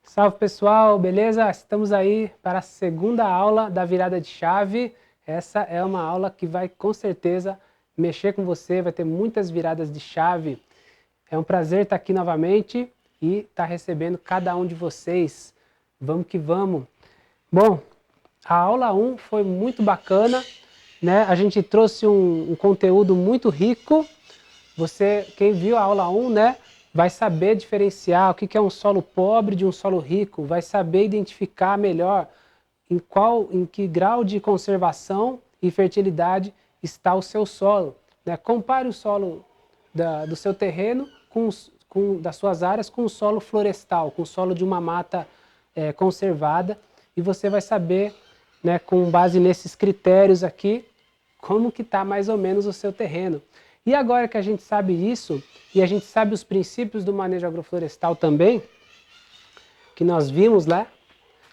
Salve pessoal, beleza? Estamos aí para a segunda aula da virada de chave. Essa é uma aula que vai com certeza mexer com você, vai ter muitas viradas de chave. É um prazer estar aqui novamente e estar recebendo cada um de vocês. Vamos que vamos. Bom, a aula 1 foi muito bacana, né? A gente trouxe um conteúdo muito rico. Quem viu a aula 1, né, vai saber diferenciar o que é um solo pobre de um solo rico, vai saber identificar melhor em que grau de conservação e fertilidade está o seu solo. Né? Compare o solo do seu terreno das suas áreas com o solo florestal, com o solo de uma mata conservada, e você vai saber, né, com base nesses critérios aqui, como que está mais ou menos o seu terreno. E agora que a gente sabe isso, e a gente sabe os princípios do manejo agroflorestal também, que nós vimos lá,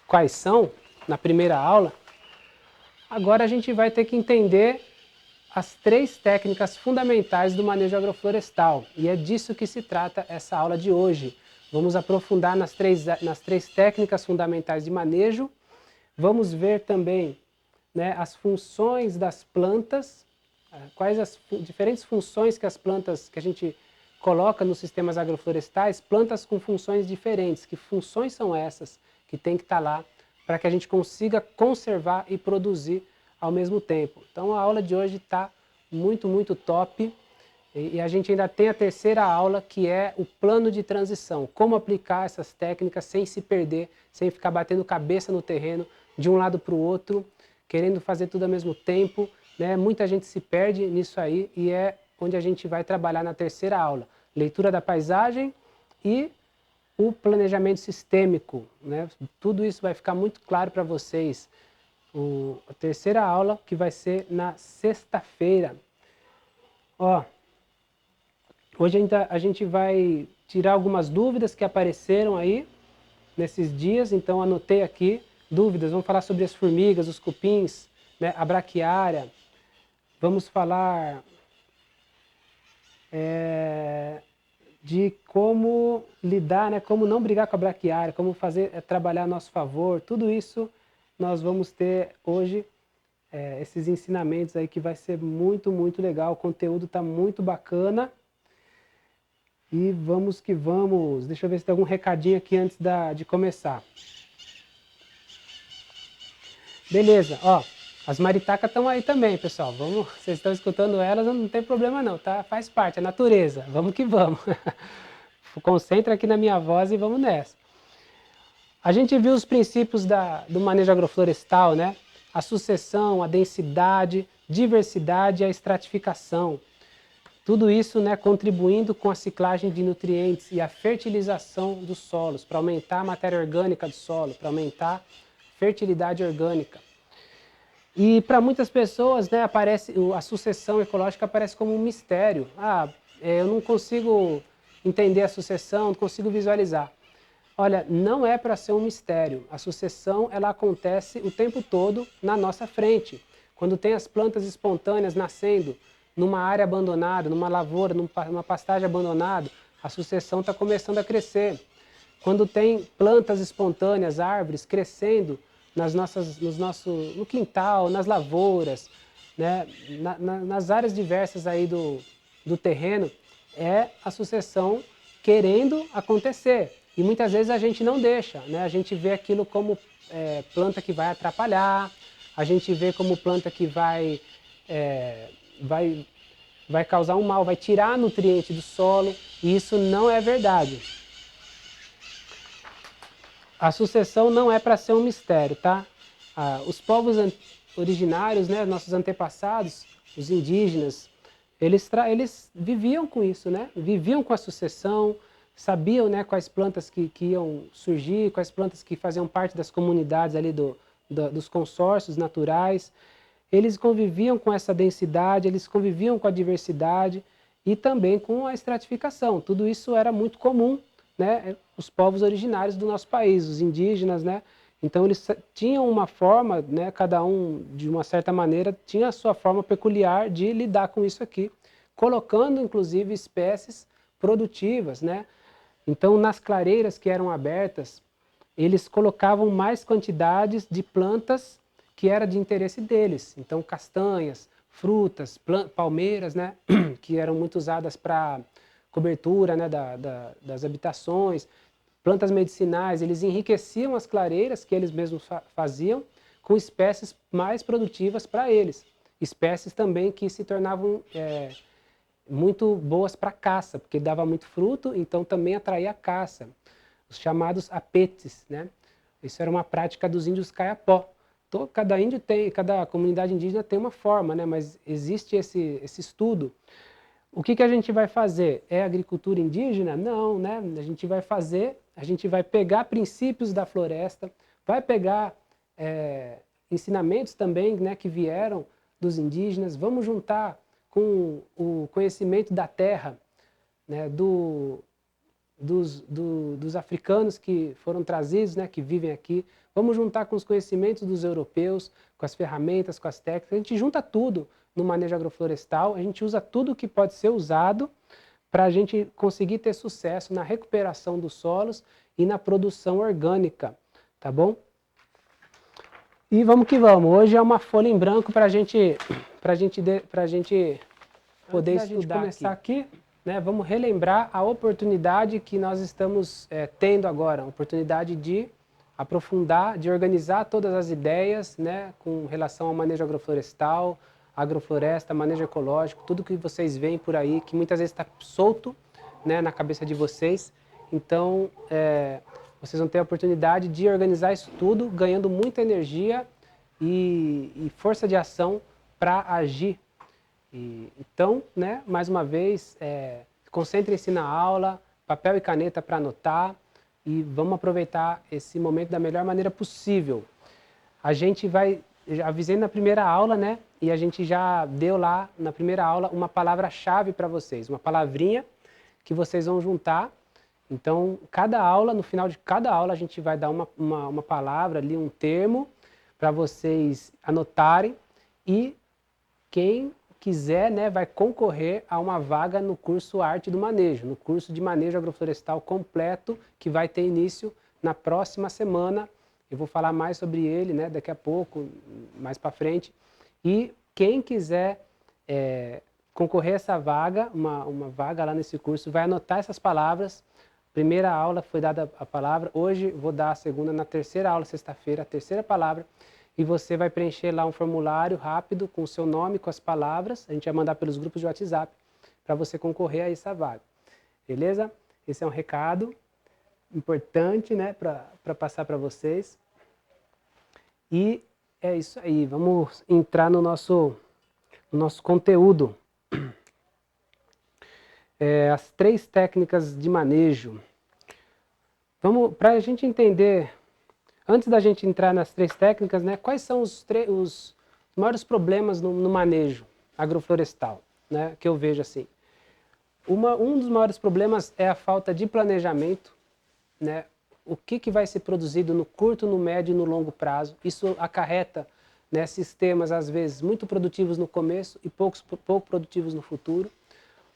quais são, na primeira aula, agora a gente vai ter que entender as 3 técnicas fundamentais do manejo agroflorestal. E é disso que se trata essa aula de hoje. Vamos aprofundar nas três técnicas fundamentais de manejo. Vamos ver também, né, as funções das plantas, quais as diferentes funções que as plantas que a gente coloca nos sistemas agroflorestais, plantas com funções diferentes. Que funções são essas que tem que estar lá para que a gente consiga conservar e produzir ao mesmo tempo. Então a aula de hoje está muito top. E a gente ainda tem a terceira aula, que é o plano de transição. Como aplicar essas técnicas sem se perder, sem ficar batendo cabeça no terreno, de um lado para o outro, querendo fazer tudo ao mesmo tempo. Né? Muita gente se perde nisso aí e é onde a gente vai trabalhar na terceira aula. Leitura da paisagem e o planejamento sistêmico. Né? Tudo isso vai ficar muito claro para vocês. A terceira aula, que vai ser na sexta-feira. Hoje a gente vai tirar algumas dúvidas que apareceram aí nesses dias, então anotei aqui dúvidas. Vamos falar sobre as formigas, os cupins, né, a braquiária. Vamos falar de como lidar, né, como não brigar com a braquiária, como trabalhar a nosso favor. Tudo isso nós vamos ter hoje, esses ensinamentos aí, que vai ser muito legal. O conteúdo está muito bacana. E vamos que vamos. Deixa eu ver se tem algum recadinho aqui antes de começar. Beleza, ó. As maritacas estão aí também, pessoal. Vamos, vocês estão escutando elas, não tem problema não, tá? Faz parte, é natureza. Vamos que vamos. Concentra aqui na minha voz e vamos nessa. A gente viu os princípios do manejo agroflorestal, né? A sucessão, a densidade, diversidade e a estratificação. Tudo isso, né, contribuindo com a ciclagem de nutrientes e a fertilização dos solos, para aumentar a matéria orgânica do solo, para aumentar a fertilidade orgânica. E para muitas pessoas, né, a sucessão ecológica aparece como um mistério. Eu não consigo entender a sucessão, não consigo visualizar. Olha, não é para ser um mistério. A sucessão, ela acontece o tempo todo na nossa frente. Quando tem as plantas espontâneas nascendo numa área abandonada, numa lavoura, numa pastagem abandonada, a sucessão está começando a crescer. Quando tem plantas espontâneas, árvores crescendo no quintal, nas lavouras, né, nas áreas diversas aí do terreno, é a sucessão querendo acontecer. E muitas vezes a gente não deixa, né? A gente vê aquilo como planta que vai atrapalhar, a gente vê como planta que vai causar um mal, vai tirar nutriente do solo, e isso não é verdade. A sucessão não é para ser um mistério, tá? Os povos originários, né, nossos antepassados, os indígenas, eles viviam com isso, né? Viviam com a sucessão, sabiam, né, quais plantas que iam surgir, quais plantas que faziam parte das comunidades ali dos consórcios naturais. Eles conviviam com essa densidade, eles conviviam com a diversidade e também com a estratificação. Tudo isso era muito comum, né, os povos originários do nosso país, os indígenas, né? Então eles tinham uma forma, né, cada um de uma certa maneira tinha a sua forma peculiar de lidar com isso aqui, colocando inclusive espécies produtivas, né? Então nas clareiras que eram abertas eles colocavam mais quantidades de plantas que era de interesse deles. Então, castanhas, frutas, palmeiras, né, que eram muito usadas para cobertura, né, das habitações, plantas medicinais, eles enriqueciam as clareiras que eles mesmos faziam com espécies mais produtivas para eles. Espécies também que se tornavam muito boas para caça, porque dava muito fruto, então também atraía a caça. Os chamados apetes, né? Isso era uma prática dos índios Kayapó. Cada índio tem, cada comunidade indígena tem uma forma, né? Mas existe esse estudo. O que a gente vai fazer? É agricultura indígena? Não, né? A gente vai pegar princípios da floresta, vai pegar ensinamentos também, né, que vieram dos indígenas, vamos juntar com o conhecimento da terra, né, dos africanos que foram trazidos, né, que vivem aqui, vamos juntar com os conhecimentos dos europeus, com as ferramentas, com as técnicas, a gente junta tudo no manejo agroflorestal, a gente usa tudo que pode ser usado para a gente conseguir ter sucesso na recuperação dos solos e na produção orgânica, tá bom? E vamos que vamos, hoje é uma folha em branco para a gente poder estudar. Começar aqui, né, vamos relembrar a oportunidade que nós estamos tendo agora, a oportunidade de aprofundar, de organizar todas as ideias, né, com relação ao manejo agroflorestal, agrofloresta, manejo ecológico, tudo que vocês veem por aí, que muitas vezes está solto, né, na cabeça de vocês. Então, vocês vão ter a oportunidade de organizar isso tudo, ganhando muita energia e força de ação para agir. Então, né, mais uma vez, concentrem-se na aula, papel e caneta para anotar e vamos aproveitar esse momento da melhor maneira possível. A gente vai, já avisei na primeira aula, né, e a gente já deu lá na primeira aula uma palavra-chave para vocês, uma palavrinha que vocês vão juntar. Então, cada aula, no final de cada aula, a gente vai dar uma palavra ali, um termo, para vocês anotarem e quem quiser, né, vai concorrer a uma vaga no curso Arte do Manejo, no curso de Manejo Agroflorestal completo, que vai ter início na próxima semana. Eu vou falar mais sobre ele, né, daqui a pouco, mais para frente. E quem quiser concorrer a essa vaga, uma vaga lá nesse curso, vai anotar essas palavras. Primeira aula foi dada a palavra, hoje vou dar a segunda, na terceira aula, sexta-feira, a terceira palavra. E você vai preencher lá um formulário rápido com o seu nome, com as palavras. A gente vai mandar pelos grupos de WhatsApp para você concorrer a essa vaga. Beleza? Esse é um recado importante, né, para passar para vocês. E é isso aí. Vamos entrar no nosso conteúdo. As 3 técnicas de manejo. Para a gente entender... Antes da gente entrar nas 3 técnicas, né, quais são os maiores problemas no manejo agroflorestal, né, que eu vejo assim? Um dos maiores problemas é a falta de planejamento, né, o que vai ser produzido no curto, no médio e no longo prazo. Isso acarreta, né, sistemas, às vezes, muito produtivos no começo e pouco produtivos no futuro.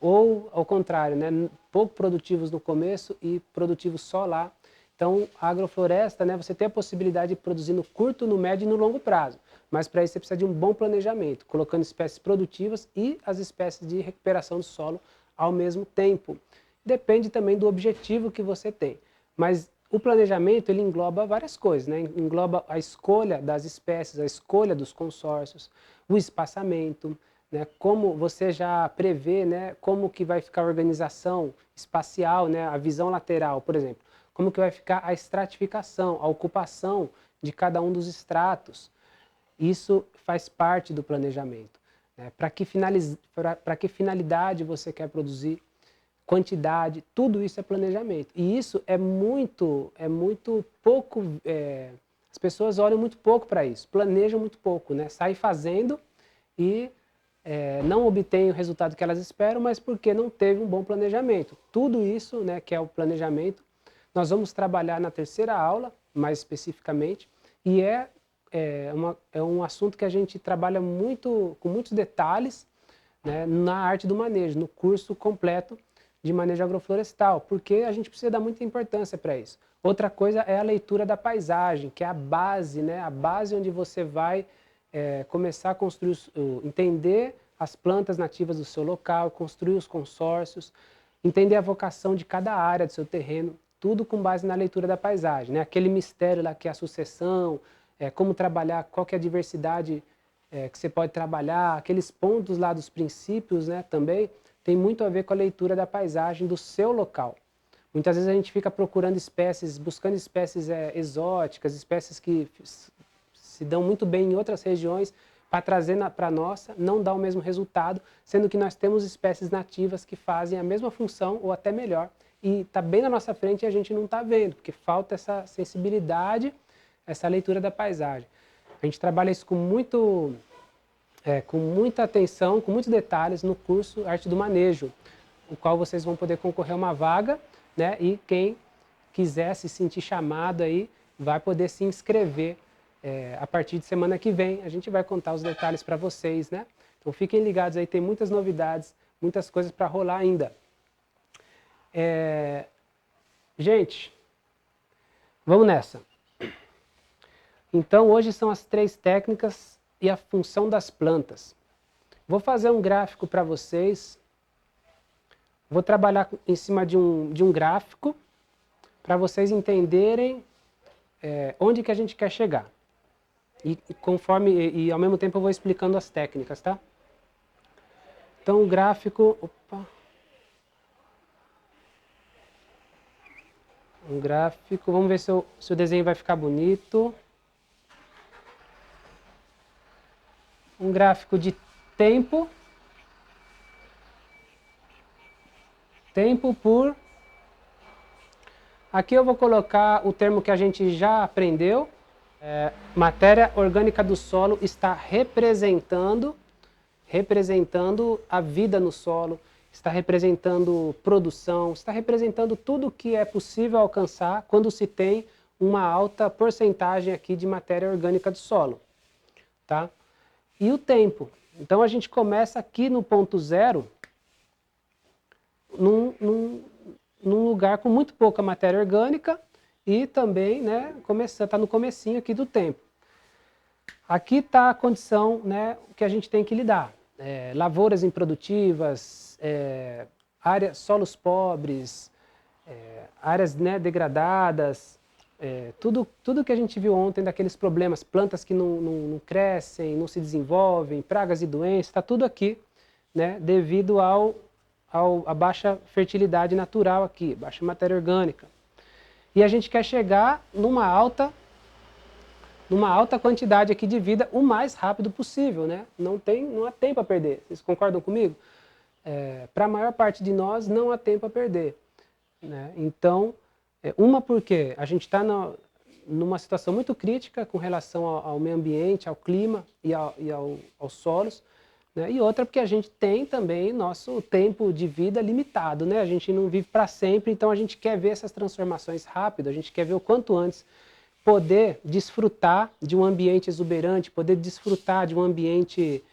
Ou, ao contrário, né, pouco produtivos no começo e produtivos só lá. Então, a agrofloresta, né, você tem a possibilidade de produzir no curto, no médio e no longo prazo. Mas para isso você precisa de um bom planejamento, colocando espécies produtivas e as espécies de recuperação do solo ao mesmo tempo. Depende também do objetivo que você tem. Mas o planejamento, ele engloba várias coisas, né? Engloba a escolha das espécies, a escolha dos consórcios, o espaçamento, né? Como você já prevê, né, como que vai ficar a organização espacial, né, a visão lateral, por exemplo. Como que vai ficar a estratificação, a ocupação de cada um dos estratos. Isso faz parte do planejamento. Né? Para que finalidade você quer produzir, quantidade, tudo isso é planejamento. E isso é muito pouco, as pessoas olham muito pouco para isso, planejam muito pouco, né? Saem fazendo e não obtêm o resultado que elas esperam, mas porque não teve um bom planejamento. Tudo isso, né, que é o planejamento, nós vamos trabalhar na terceira aula, mais especificamente, e é um assunto que a gente trabalha com muitos detalhes, né, na arte do manejo, no curso completo de manejo agroflorestal, porque a gente precisa dar muita importância para isso. Outra coisa é a leitura da paisagem, que é a base, né? A base onde você vai começar a construir, entender as plantas nativas do seu local, construir os consórcios, entender a vocação de cada área do seu terreno, tudo com base na leitura da paisagem, né? Aquele mistério lá que é a sucessão, como trabalhar, qual que é a diversidade que você pode trabalhar, aqueles pontos lá dos princípios, né, também tem muito a ver com a leitura da paisagem do seu local. Muitas vezes a gente fica procurando espécies, buscando espécies exóticas, espécies que se dão muito bem em outras regiões, para trazer para a nossa, não dá o mesmo resultado, sendo que nós temos espécies nativas que fazem a mesma função ou até melhor, e está bem na nossa frente e a gente não está vendo, porque falta essa sensibilidade, essa leitura da paisagem. A gente trabalha isso com muita atenção, com muitos detalhes no curso Arte do Manejo, o qual vocês vão poder concorrer a uma vaga, né? E quem quiser se sentir chamado aí, vai poder se inscrever a partir de semana que vem. A gente vai contar os detalhes para vocês, né? Então fiquem ligados aí, tem muitas novidades, muitas coisas para rolar ainda. Gente, vamos nessa. Então hoje são as 3 técnicas e a função das plantas. Vou fazer um gráfico para vocês. Vou trabalhar em cima de um gráfico para vocês entenderem onde que a gente quer chegar. E ao mesmo tempo eu vou explicando as técnicas, tá? Então o gráfico... Um gráfico, vamos ver se o desenho vai ficar bonito. Um gráfico de tempo por... Aqui eu vou colocar o termo que a gente já aprendeu. Matéria orgânica do solo está representando a vida no solo, está representando produção, está representando tudo que é possível alcançar quando se tem uma alta porcentagem aqui de matéria orgânica do solo. Tá? E o tempo. Então a gente começa aqui no ponto 0, num lugar com muito pouca matéria orgânica e também, né, está no comecinho aqui do tempo. Aqui está a condição, né, que a gente tem que lidar. Lavouras improdutivas, solos pobres, áreas, né, degradadas, tudo que a gente viu ontem daqueles problemas, plantas que não crescem, não se desenvolvem, pragas e doenças, está tudo aqui, né, devido à baixa fertilidade natural aqui, baixa matéria orgânica. E a gente quer chegar numa alta quantidade aqui de vida o mais rápido possível, né? Não há tempo a perder. Vocês concordam comigo? Para a maior parte de nós não há tempo a perder, né? Então, porque a gente está numa situação muito crítica com relação ao meio ambiente, ao clima e aos solos, né? E outra porque a gente tem também nosso tempo de vida limitado, né? A gente não vive para sempre, então a gente quer ver essas transformações rápido, a gente quer ver o quanto antes poder desfrutar de um ambiente exuberante, poder desfrutar de um ambiente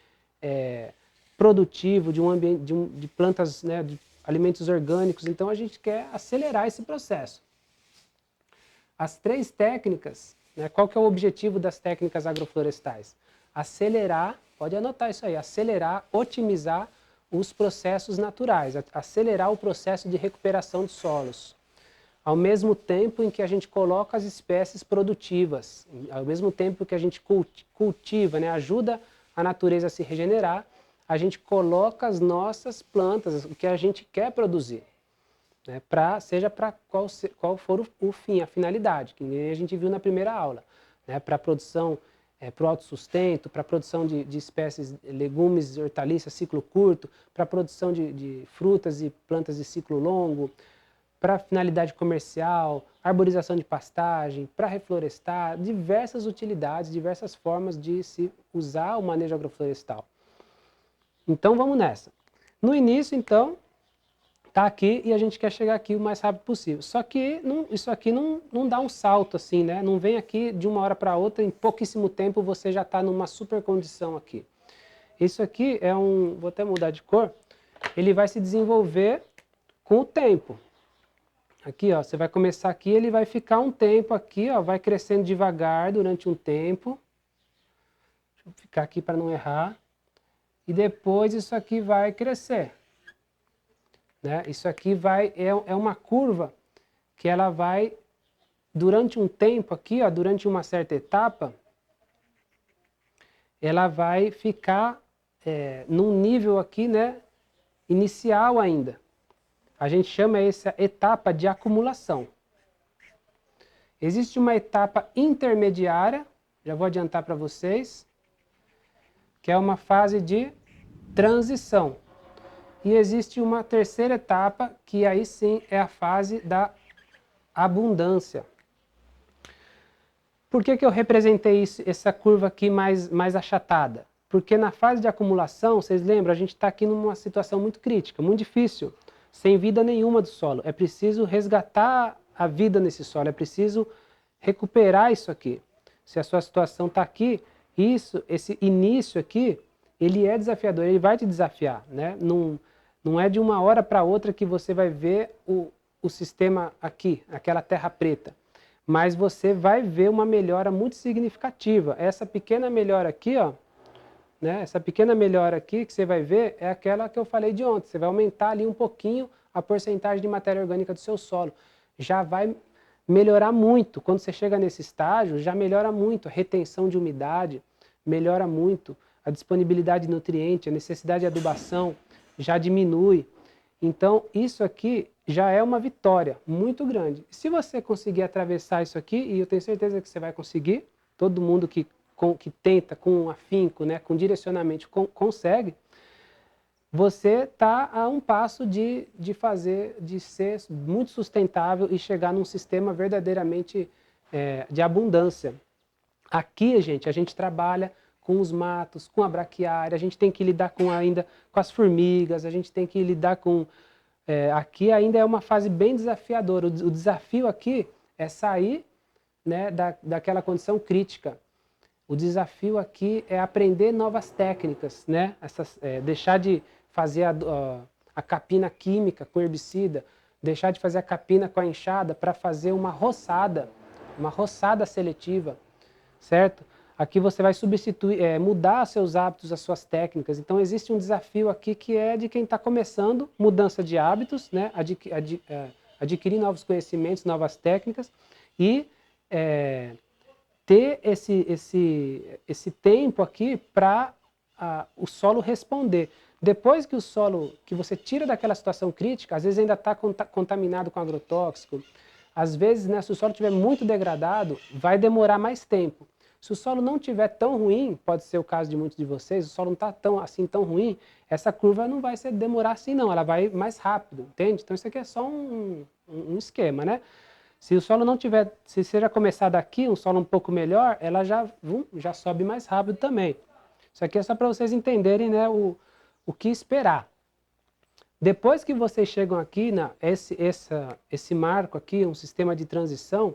produtivo, de plantas, né, de alimentos orgânicos. Então a gente quer acelerar esse processo. As 3 técnicas, né, qual que é o objetivo das técnicas agroflorestais? Acelerar, pode anotar isso aí, acelerar, otimizar os processos naturais, acelerar o processo de recuperação de solos. Ao mesmo tempo em que a gente coloca as espécies produtivas, ao mesmo tempo que a gente cultiva, né, ajuda a natureza a se regenerar, a gente coloca as nossas plantas, o que a gente quer produzir, né, seja para qual for o fim, a finalidade, que nem a gente viu na primeira aula, né, para a produção, para o autossustento, para a produção de espécies, legumes, hortaliças, ciclo curto, para a produção de frutas e plantas de ciclo longo, para finalidade comercial, arborização de pastagem, para reflorestar, diversas utilidades, diversas formas de se usar o manejo agroflorestal. Então vamos nessa. No início, então, está aqui e a gente quer chegar aqui o mais rápido possível. Só que isso aqui não dá um salto assim, né? Não vem aqui de uma hora para outra, em pouquíssimo tempo você já está numa super condição aqui. Isso aqui vou até mudar de cor, ele vai se desenvolver com o tempo. Aqui, ó, você vai começar aqui, ele vai ficar um tempo aqui, ó, vai crescendo devagar durante um tempo. Deixa eu ficar aqui para não errar. E depois isso aqui vai crescer. Né? Isso aqui é uma curva que ela vai, durante um tempo aqui, ó, durante uma certa etapa, ela vai ficar num nível aqui, né, inicial ainda. A gente chama essa etapa de acumulação. Existe uma etapa intermediária, já vou adiantar para vocês, que é uma fase de transição. E existe uma terceira etapa, que aí sim é a fase da abundância. Por que eu representei essa curva aqui mais achatada? Porque na fase de acumulação, vocês lembram, a gente está aqui numa situação muito crítica, muito difícil, sem vida nenhuma do solo. É preciso resgatar a vida nesse solo, é preciso recuperar isso aqui. Se a sua situação está aqui, esse início aqui, ele é desafiador, ele vai te desafiar, né? Não é de uma hora para outra que você vai ver o sistema aqui, aquela terra preta. Mas você vai ver uma melhora muito significativa. Essa pequena melhora aqui, ó, né? Essa pequena melhora aqui que você vai ver é aquela que eu falei de ontem. Você vai aumentar ali um pouquinho a porcentagem de matéria orgânica do seu solo. Já vai melhorar muito. Quando você chega nesse estágio, já melhora muito a retenção de umidade, melhora muito a disponibilidade de nutriente, a necessidade de adubação já diminui. Então, isso aqui já é uma vitória muito grande. Se você conseguir atravessar isso aqui, e eu tenho certeza que você vai conseguir, todo mundo que tenta com afinco, né, com direcionamento, consegue, você está a um passo de ser muito sustentável e chegar num sistema verdadeiramente de abundância. Aqui, gente, a gente trabalha com os matos, com a braquiária, a gente tem que lidar ainda com as formigas, a gente tem que lidar com... aqui ainda é uma fase bem desafiadora. O desafio aqui é sair, né, daquela condição crítica. O desafio aqui é aprender novas técnicas, né? Deixar de fazer a capina química com herbicida, deixar de fazer a capina com a enxada para fazer uma roçada seletiva, certo? Aqui você vai substituir, mudar seus hábitos, as suas técnicas. Então existe um desafio aqui que é de quem está começando, mudança de hábitos, né? Adquirir novos conhecimentos, novas técnicas e ter esse tempo aqui para o solo responder. Depois que você tira daquela situação crítica, às vezes ainda está contaminado com agrotóxico, às vezes, né, se o solo estiver muito degradado, vai demorar mais tempo. Se o solo não estiver tão ruim, pode ser o caso de muitos de vocês, o solo não está tão ruim, essa curva não vai demorar assim não, ela vai mais rápido, entende? Então isso aqui é só um esquema, né? Se o solo não tiver, se você já começar daqui, um solo um pouco melhor, ela já sobe mais rápido também. Isso aqui é só para vocês entenderem, né, o que esperar. Depois que vocês chegam aqui, esse marco aqui, um sistema de transição,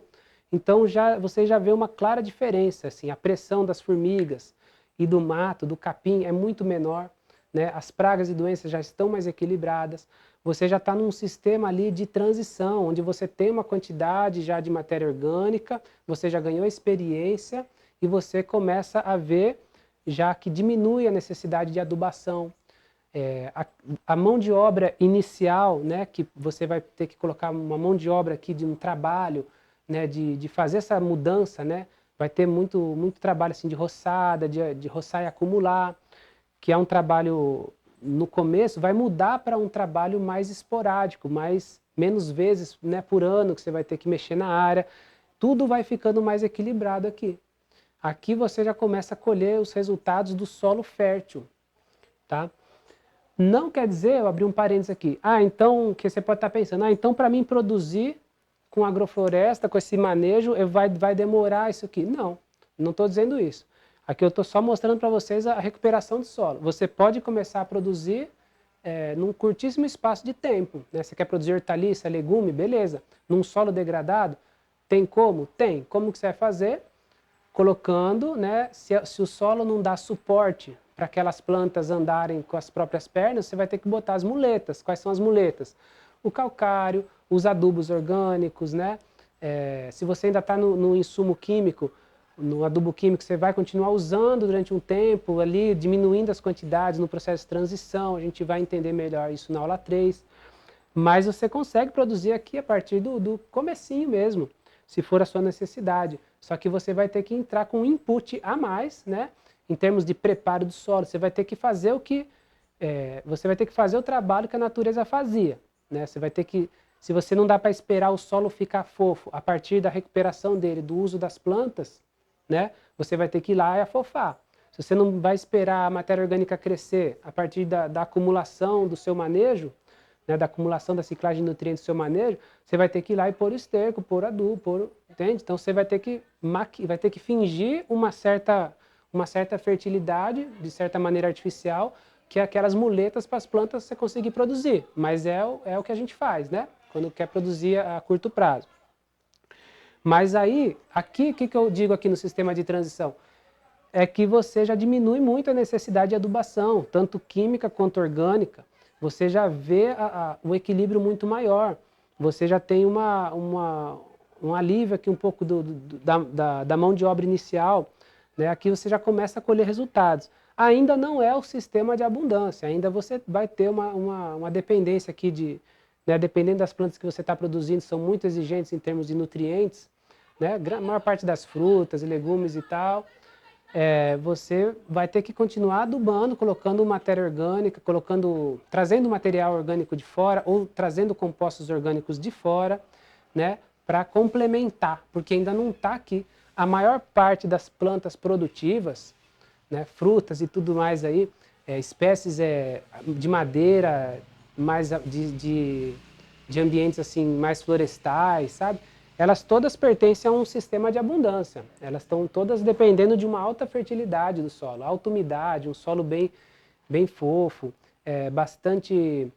então você já vê uma clara diferença, assim, a pressão das formigas e do mato, do capim é muito menor, né? As pragas e doenças já estão mais equilibradas, você já está num sistema ali de transição, onde você tem uma quantidade já de matéria orgânica, você já ganhou experiência e você começa a ver já que diminui a necessidade de adubação. A mão de obra inicial, né, que você vai ter que colocar uma mão de obra aqui de um trabalho, né, de fazer essa mudança, né, vai ter muito trabalho assim, de roçada, de roçar e acumular, que é um trabalho, no começo, vai mudar para um trabalho mais esporádico, menos vezes, né, por ano que você vai ter que mexer na área, tudo vai ficando mais equilibrado aqui. Aqui você já começa a colher os resultados do solo fértil, tá? Não quer dizer, eu abri um parênteses aqui, então, que você pode estar pensando, então para mim produzir com agrofloresta, com esse manejo, vai demorar isso aqui. Não estou dizendo isso. Aqui eu estou só mostrando para vocês a recuperação do solo. Você pode começar a produzir num curtíssimo espaço de tempo, né? Você quer produzir hortaliça, legume, beleza. Num solo degradado, tem como? Tem. Como que você vai fazer? Colocando, né, se o solo não dá suporte para aquelas plantas andarem com as próprias pernas, você vai ter que botar as muletas. Quais são as muletas? o calcário, os adubos orgânicos, né? Se você ainda está no insumo químico, no adubo químico, você vai continuar usando durante um tempo ali, diminuindo as quantidades no processo de transição, a gente vai entender melhor isso na aula 3. Mas você consegue produzir aqui a partir do comecinho mesmo, se for a sua necessidade. Só que você vai ter que entrar com um input a mais, né? Em termos de preparo do solo, você vai ter que fazer você vai ter que fazer o trabalho que a natureza fazia, né? Você vai ter que, se você não dá para esperar o solo ficar fofo a partir da recuperação dele, do uso das plantas, né? Você vai ter que ir lá e afofar. Se você não vai esperar a matéria orgânica crescer a partir da acumulação do seu manejo, né, da acumulação da ciclagem de nutrientes do seu manejo, você vai ter que ir lá e pôr esterco, pôr adubo, entende? Então você vai ter que fingir uma certa fertilidade, de certa maneira artificial, que é aquelas muletas para as plantas você conseguir produzir. Mas é o que a gente faz, né? Quando quer produzir a curto prazo. Mas aí, aqui, o que eu digo aqui no sistema de transição? É que você já diminui muito a necessidade de adubação, tanto química quanto orgânica. Você já vê o equilíbrio muito maior. Você já tem um alívio aqui um pouco da mão de obra inicial. Né? Aqui você já começa a colher resultados. Ainda não é o sistema de abundância, ainda você vai ter uma dependência aqui né, dependendo das plantas que você está produzindo, são muito exigentes em termos de nutrientes, né? A maior parte das frutas e legumes e tal, você vai ter que continuar adubando, colocando matéria orgânica, trazendo material orgânico de fora ou trazendo compostos orgânicos de fora, né, para complementar, porque ainda não está aqui. A maior parte das plantas produtivas, né, frutas e tudo mais aí, espécies de madeira, mais de ambientes assim mais florestais, sabe? Elas todas pertencem a um sistema de abundância. Elas estão todas dependendo de uma alta fertilidade do solo, alta umidade, um solo bem fofo, bastante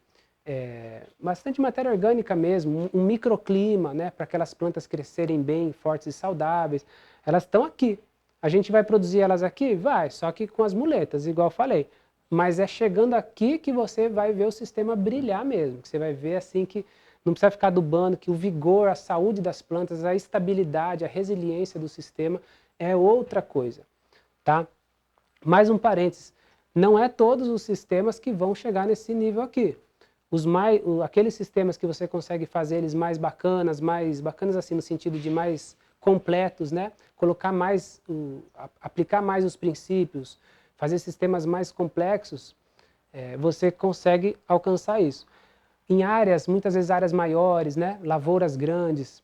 matéria orgânica mesmo, um microclima, né, para aquelas plantas crescerem bem, fortes e saudáveis. Elas estão aqui. A gente vai produzir elas aqui? Vai, só que com as muletas, igual eu falei. Mas é chegando aqui que você vai ver o sistema brilhar mesmo, que você vai ver assim que não precisa ficar adubando, que o vigor, a saúde das plantas, a estabilidade, a resiliência do sistema é outra coisa, tá? Mais um parênteses, não é todos os sistemas que vão chegar nesse nível aqui. Aqueles sistemas que você consegue fazer eles mais bacanas assim no sentido de mais completos, né? Aplicar mais os princípios, fazer sistemas mais complexos, você consegue alcançar isso. Em muitas vezes áreas maiores, né? Lavouras grandes,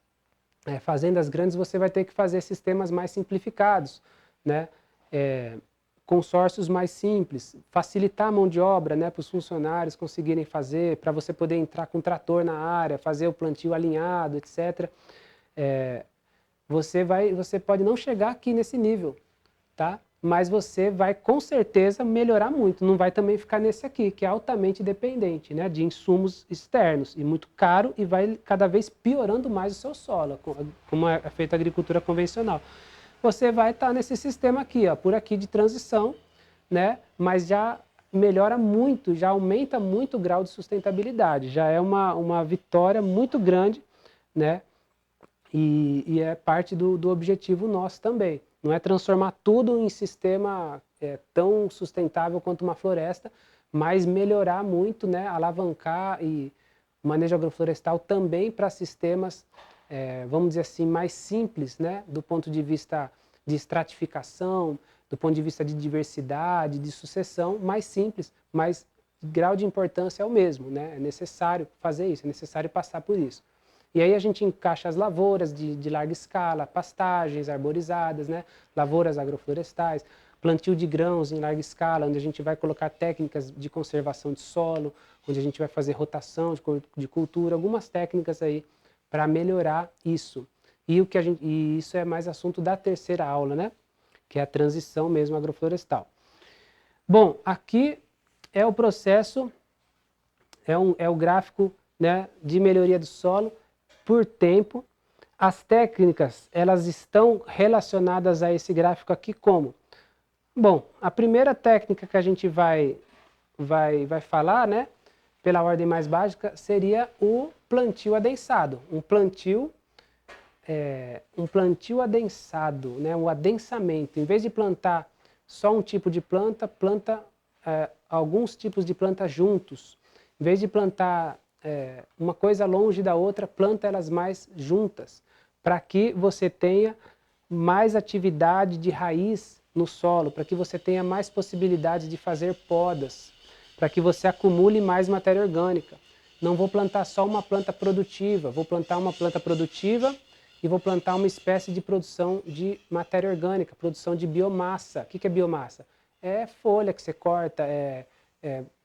fazendas grandes, você vai ter que fazer sistemas mais simplificados, né? Consórcios mais simples, facilitar a mão de obra, né, para os funcionários conseguirem fazer, para você poder entrar com trator na área, fazer o plantio alinhado, etc. Você pode não chegar aqui nesse nível, tá? Mas você vai com certeza melhorar muito, não vai também ficar nesse aqui, que é altamente dependente, né, de insumos externos e muito caro e vai cada vez piorando mais o seu solo, como é feita a agricultura convencional. Você vai estar nesse sistema aqui, ó, por aqui de transição, né, mas já melhora muito, já aumenta muito o grau de sustentabilidade, já é uma vitória muito grande, né, e é parte do objetivo nosso também. Não é transformar tudo em sistema tão sustentável quanto uma floresta, mas melhorar muito, né, alavancar e o manejo agroflorestal também para sistemas, vamos dizer assim, mais simples, né, do ponto de vista de estratificação, do ponto de vista de diversidade, de sucessão, mais simples, mas o grau de importância é o mesmo, né? É necessário fazer isso, é necessário passar por isso. E aí a gente encaixa as lavouras de larga escala, pastagens arborizadas, né? Lavouras agroflorestais, plantio de grãos em larga escala, onde a gente vai colocar técnicas de conservação de solo, onde a gente vai fazer rotação de cultura, algumas técnicas aí para melhorar isso. E isso é mais assunto da terceira aula, né? Que é a transição mesmo agroflorestal. Bom, aqui é o processo, é o gráfico, né, de melhoria do solo por tempo. As técnicas, elas estão relacionadas a esse gráfico aqui como? Bom, a primeira técnica que a gente vai falar, né, pela ordem mais básica, seria o plantio adensado. Um plantio adensado, né? O adensamento. Em vez de plantar só um tipo de planta, planta alguns tipos de planta juntos. Em vez de plantar uma coisa longe da outra, planta elas mais juntas, para que você tenha mais atividade de raiz no solo, para que você tenha mais possibilidades de fazer podas, para que você acumule mais matéria orgânica. Não vou plantar só uma planta produtiva, vou plantar uma planta produtiva e vou plantar uma espécie de produção de matéria orgânica, produção de biomassa. O que é biomassa? É folha que você corta, é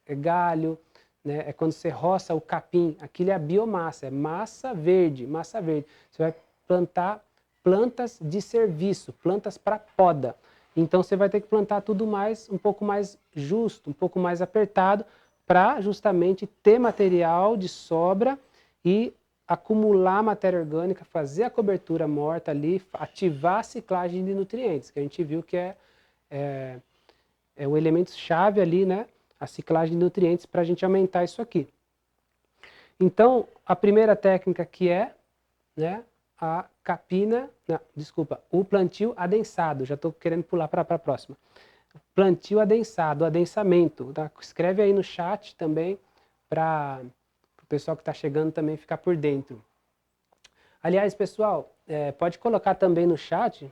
galho, né? É quando você roça o capim, aquilo é a biomassa, é massa verde, massa verde. Você vai plantar plantas de serviço, plantas para poda. Então você vai ter que plantar tudo um pouco mais justo, um pouco mais apertado, para justamente ter material de sobra e acumular matéria orgânica, fazer a cobertura morta ali, ativar a ciclagem de nutrientes, que a gente viu que é o elemento chave ali, né? A ciclagem de nutrientes para a gente aumentar isso aqui. Então, a primeira técnica que né, o plantio adensado. Já estou querendo pular para a próxima. Plantio adensado, adensamento. Tá? Escreve aí no chat também para o pessoal que está chegando também ficar por dentro. Aliás, pessoal, pode colocar também no chat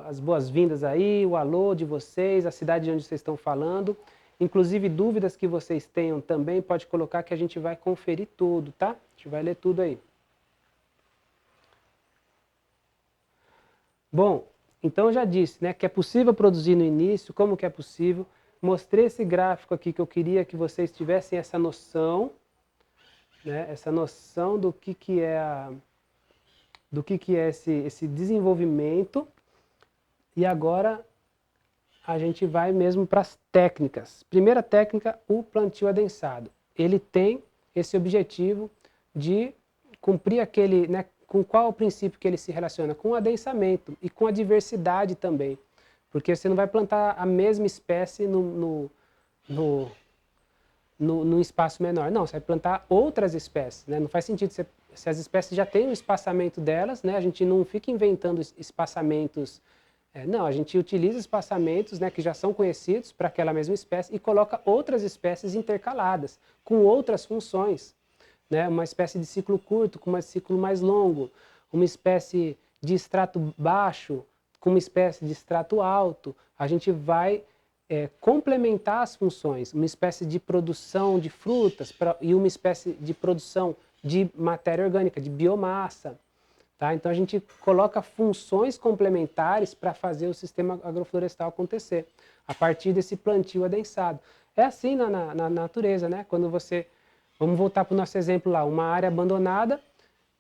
as boas-vindas aí, o alô de vocês, a cidade de onde vocês estão falando. Inclusive, dúvidas que vocês tenham também, pode colocar que a gente vai conferir tudo, tá? A gente vai ler tudo aí. Bom, então eu já disse, né, que é possível produzir no início, como que é possível. Mostrei esse gráfico aqui que eu queria que vocês tivessem essa noção, né, essa noção do que é esse desenvolvimento. E agora a gente vai mesmo para as técnicas. Primeira técnica, o plantio adensado. Ele tem esse objetivo de cumprir aquele, né, com qual o princípio que ele se relaciona? Com o adensamento e com a diversidade também. Porque você não vai plantar a mesma espécie num espaço menor. Não, você vai plantar outras espécies. Né? Não faz sentido, se as espécies já têm o espaçamento delas, né? A gente não fica inventando espaçamentos. Não, a gente utiliza espaçamentos, né, que já são conhecidos para aquela mesma espécie e coloca outras espécies intercaladas, com outras funções. Né? Uma espécie de ciclo curto com um ciclo mais longo, uma espécie de extrato baixo com uma espécie de extrato alto. A gente vai complementar as funções, uma espécie de produção de frutas e uma espécie de produção de matéria orgânica, de biomassa. Tá? Então a gente coloca funções complementares para fazer o sistema agroflorestal acontecer, a partir desse plantio adensado. É assim na natureza, né? Quando você... Vamos voltar para o nosso exemplo lá, uma área abandonada,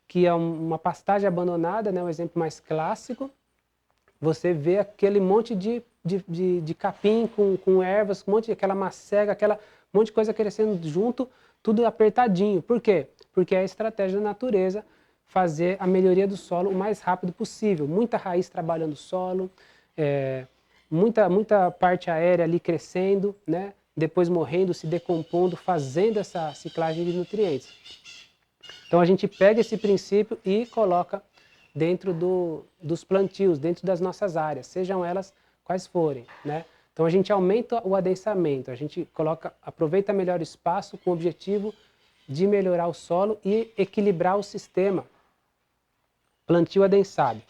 que é uma pastagem abandonada, né? Um exemplo mais clássico. Você vê aquele monte de capim com ervas, aquela macega, monte de coisa crescendo junto, tudo apertadinho. Por quê? Porque é a estratégia da natureza fazer a melhoria do solo o mais rápido possível. Muita raiz trabalhando o solo, muita parte aérea ali crescendo, né? Depois morrendo, se decompondo, fazendo essa ciclagem de nutrientes. Então a gente pega esse princípio e coloca dentro dos plantios, dentro das nossas áreas, sejam elas quais forem, né? Então a gente aumenta o adensamento, a gente aproveita melhor o espaço com o objetivo de melhorar o solo e equilibrar o sistema. Plantio adensado.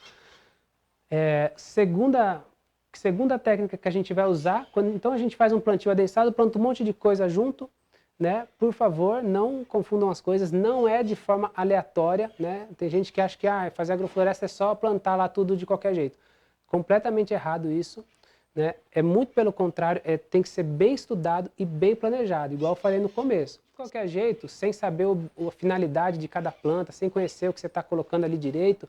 Segunda técnica que a gente vai usar, então a gente faz um plantio adensado, planta um monte de coisa junto, né? Por favor, não confundam as coisas, não é de forma aleatória, né? Tem gente que acha que fazer agrofloresta é só plantar lá tudo de qualquer jeito. Completamente errado isso, né? É muito pelo contrário, tem que ser bem estudado e bem planejado, igual eu falei no começo. De qualquer jeito, sem saber a finalidade de cada planta, sem conhecer o que você está colocando ali direito,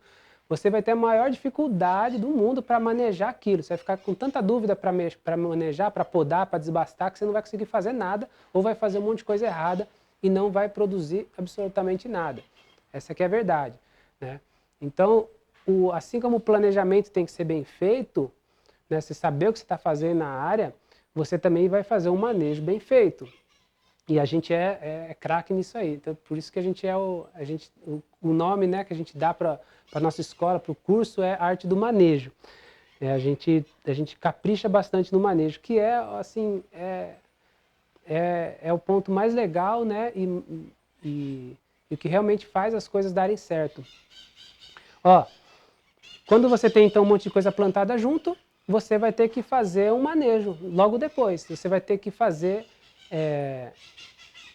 você vai ter a maior dificuldade do mundo para manejar aquilo. Você vai ficar com tanta dúvida para manejar, para podar, para desbastar, que você não vai conseguir fazer nada, ou vai fazer um monte de coisa errada e não vai produzir absolutamente nada. Essa aqui é a verdade, né? Então, assim como o planejamento tem que ser bem feito, né, você saber o que você está fazendo na área, você também vai fazer um manejo bem feito. E a gente é craque nisso aí. Então, por isso que a gente o nome, né, que a gente dá para a nossa escola, para o curso, é Arte do Manejo. A gente capricha bastante no manejo, que é, assim, é o ponto mais legal, né, e o que realmente faz as coisas darem certo. Ó, quando você tem, então, um monte de coisa plantada junto, você vai ter que fazer um manejo logo depois. Você vai ter que fazer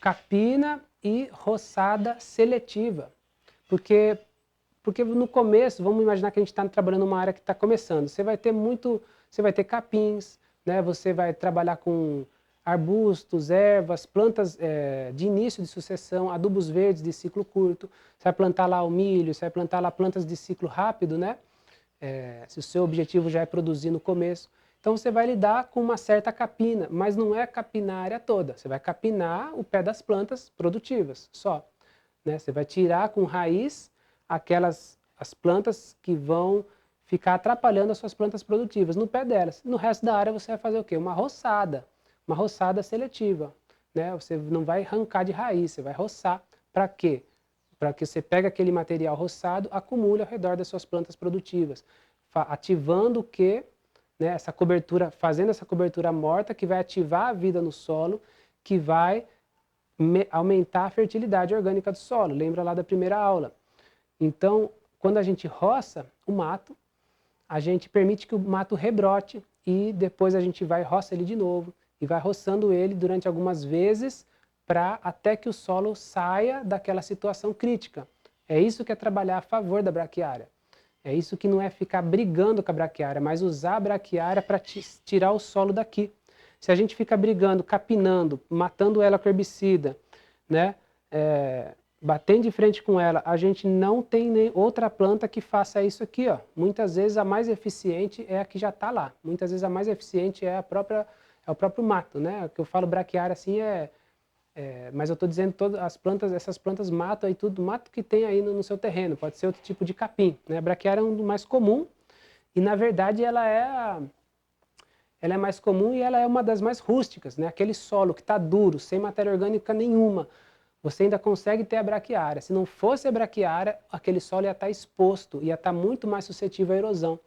capina e roçada seletiva. Porque no começo, vamos imaginar que a gente está trabalhando numa área que está começando. Você vai ter capins, né? Você vai trabalhar com arbustos, ervas, plantas de início de sucessão, adubos verdes de ciclo curto. Você vai plantar lá o milho, você vai plantar lá plantas de ciclo rápido, né? Se o seu objetivo já é produzir no começo. Então você vai lidar com uma certa capina, mas não é capinar a área toda. Você vai capinar o pé das plantas produtivas só. Né? Você vai tirar com raiz as plantas que vão ficar atrapalhando as suas plantas produtivas no pé delas. No resto da área você vai fazer o quê? Uma roçada seletiva. Né? Você não vai arrancar de raiz, você vai roçar. Para quê? Para que você pegue aquele material roçado, acumule ao redor das suas plantas produtivas, ativando o que? Né, essa cobertura, fazendo essa cobertura morta, que vai ativar a vida no solo, que vai aumentar a fertilidade orgânica do solo. Lembra lá da primeira aula. Então, quando a gente roça o mato, a gente permite que o mato rebrote e depois a gente vai e roça ele de novo e vai roçando ele durante algumas vezes até que o solo saia daquela situação crítica. É isso que é trabalhar a favor da braquiária. É isso que não é ficar brigando com a braquiária, mas usar a braquiária para tirar o solo daqui. Se a gente fica brigando, capinando, matando ela com herbicida, né, batendo de frente com ela, a gente não tem nem outra planta que faça isso aqui. Ó. Muitas vezes a mais eficiente é a que já está lá. Muitas vezes a mais eficiente é o próprio mato. Né? O que eu falo braquiária assim mas eu estou dizendo essas plantas matam aí tudo, mato que tem aí no seu terreno, pode ser outro tipo de capim. Né? A braquiária é um do mais comum e na verdade ela é mais comum e ela é uma das mais rústicas. Né? Aquele solo que está duro, sem matéria orgânica nenhuma, você ainda consegue ter a braquiária. Se não fosse a braquiária, aquele solo ia estar exposto, ia estar muito mais suscetível à erosão.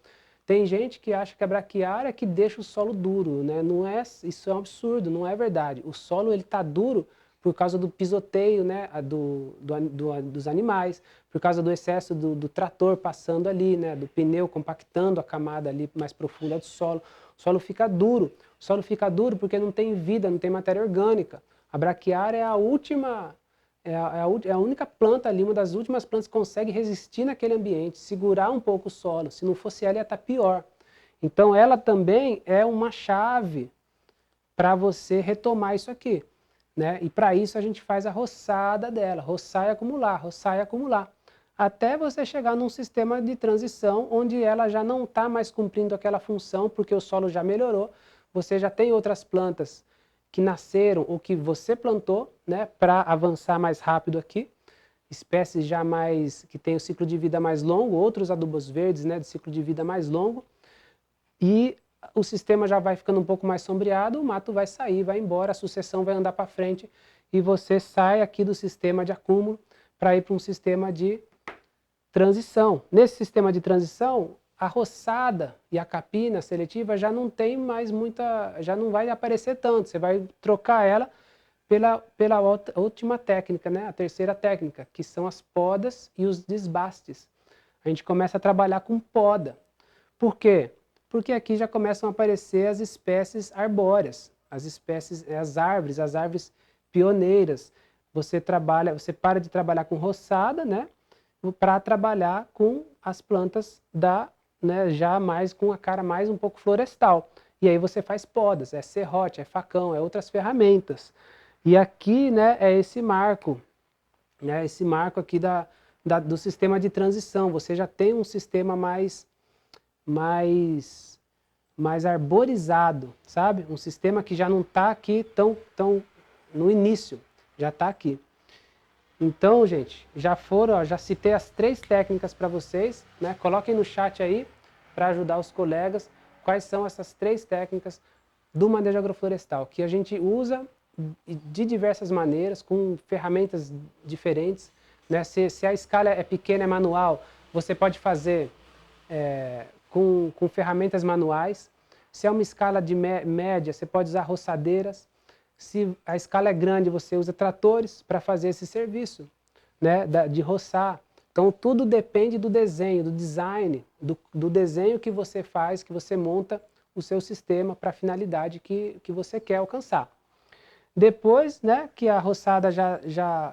Tem gente que acha que a braquiária é que deixa o solo duro, né? Não é, isso é um absurdo, não é verdade. O solo está duro por causa do pisoteio, né? Dos animais, por causa do excesso do trator passando ali, né? Do pneu compactando a camada ali mais profunda do solo. O solo fica duro. O solo fica duro porque não tem vida, não tem matéria orgânica. A braquiária é a última... É a única planta ali, uma das últimas plantas que consegue resistir naquele ambiente, segurar um pouco o solo. Se não fosse ela, ia estar pior. Então, ela também é uma chave para você retomar isso aqui. Né? E para isso a gente faz a roçada dela, roçar e acumular. Até você chegar num sistema de transição onde ela já não está mais cumprindo aquela função, porque o solo já melhorou, você já tem outras plantas que nasceram ou que você plantou, né, para avançar mais rápido aqui, espécies já que têm o ciclo de vida mais longo, outros adubos verdes, né, de ciclo de vida mais longo, e o sistema já vai ficando um pouco mais sombreado, o mato vai sair, vai embora, a sucessão vai andar para frente e você sai aqui do sistema de acúmulo para ir para um sistema de transição. Nesse sistema de transição, a roçada e a capina seletiva já não tem mais já não vai aparecer tanto, você vai trocar ela pela última técnica, né? A terceira técnica, que são as podas e os desbastes. A gente começa a trabalhar com poda. Por quê? Porque aqui já começam a aparecer as espécies arbóreas, as árvores pioneiras. Você para de trabalhar com roçada, né? Para trabalhar com as plantas né, já mais com a cara mais um pouco florestal. E aí você faz podas, é serrote, é facão, é outras ferramentas. E aqui, né, é esse marco, né, esse marco aqui do sistema de transição. Você já tem um sistema mais arborizado, sabe? Um sistema que já não está aqui tão no início, já está aqui. Então, gente, já citei as 3 técnicas para vocês, né? Coloquem no chat aí para ajudar os colegas quais são essas 3 técnicas do manejo agroflorestal que a gente usa de diversas maneiras, com ferramentas diferentes, né? Se a escala é pequena, é manual, você pode fazer com ferramentas manuais. Se é uma escala de média, você pode usar roçadeiras. Se a escala é grande, você usa tratores para fazer esse serviço, né, de roçar. Então tudo depende do desenho, do design, do desenho que você faz, que você monta o seu sistema para a finalidade que você quer alcançar. Depois, né, que a roçada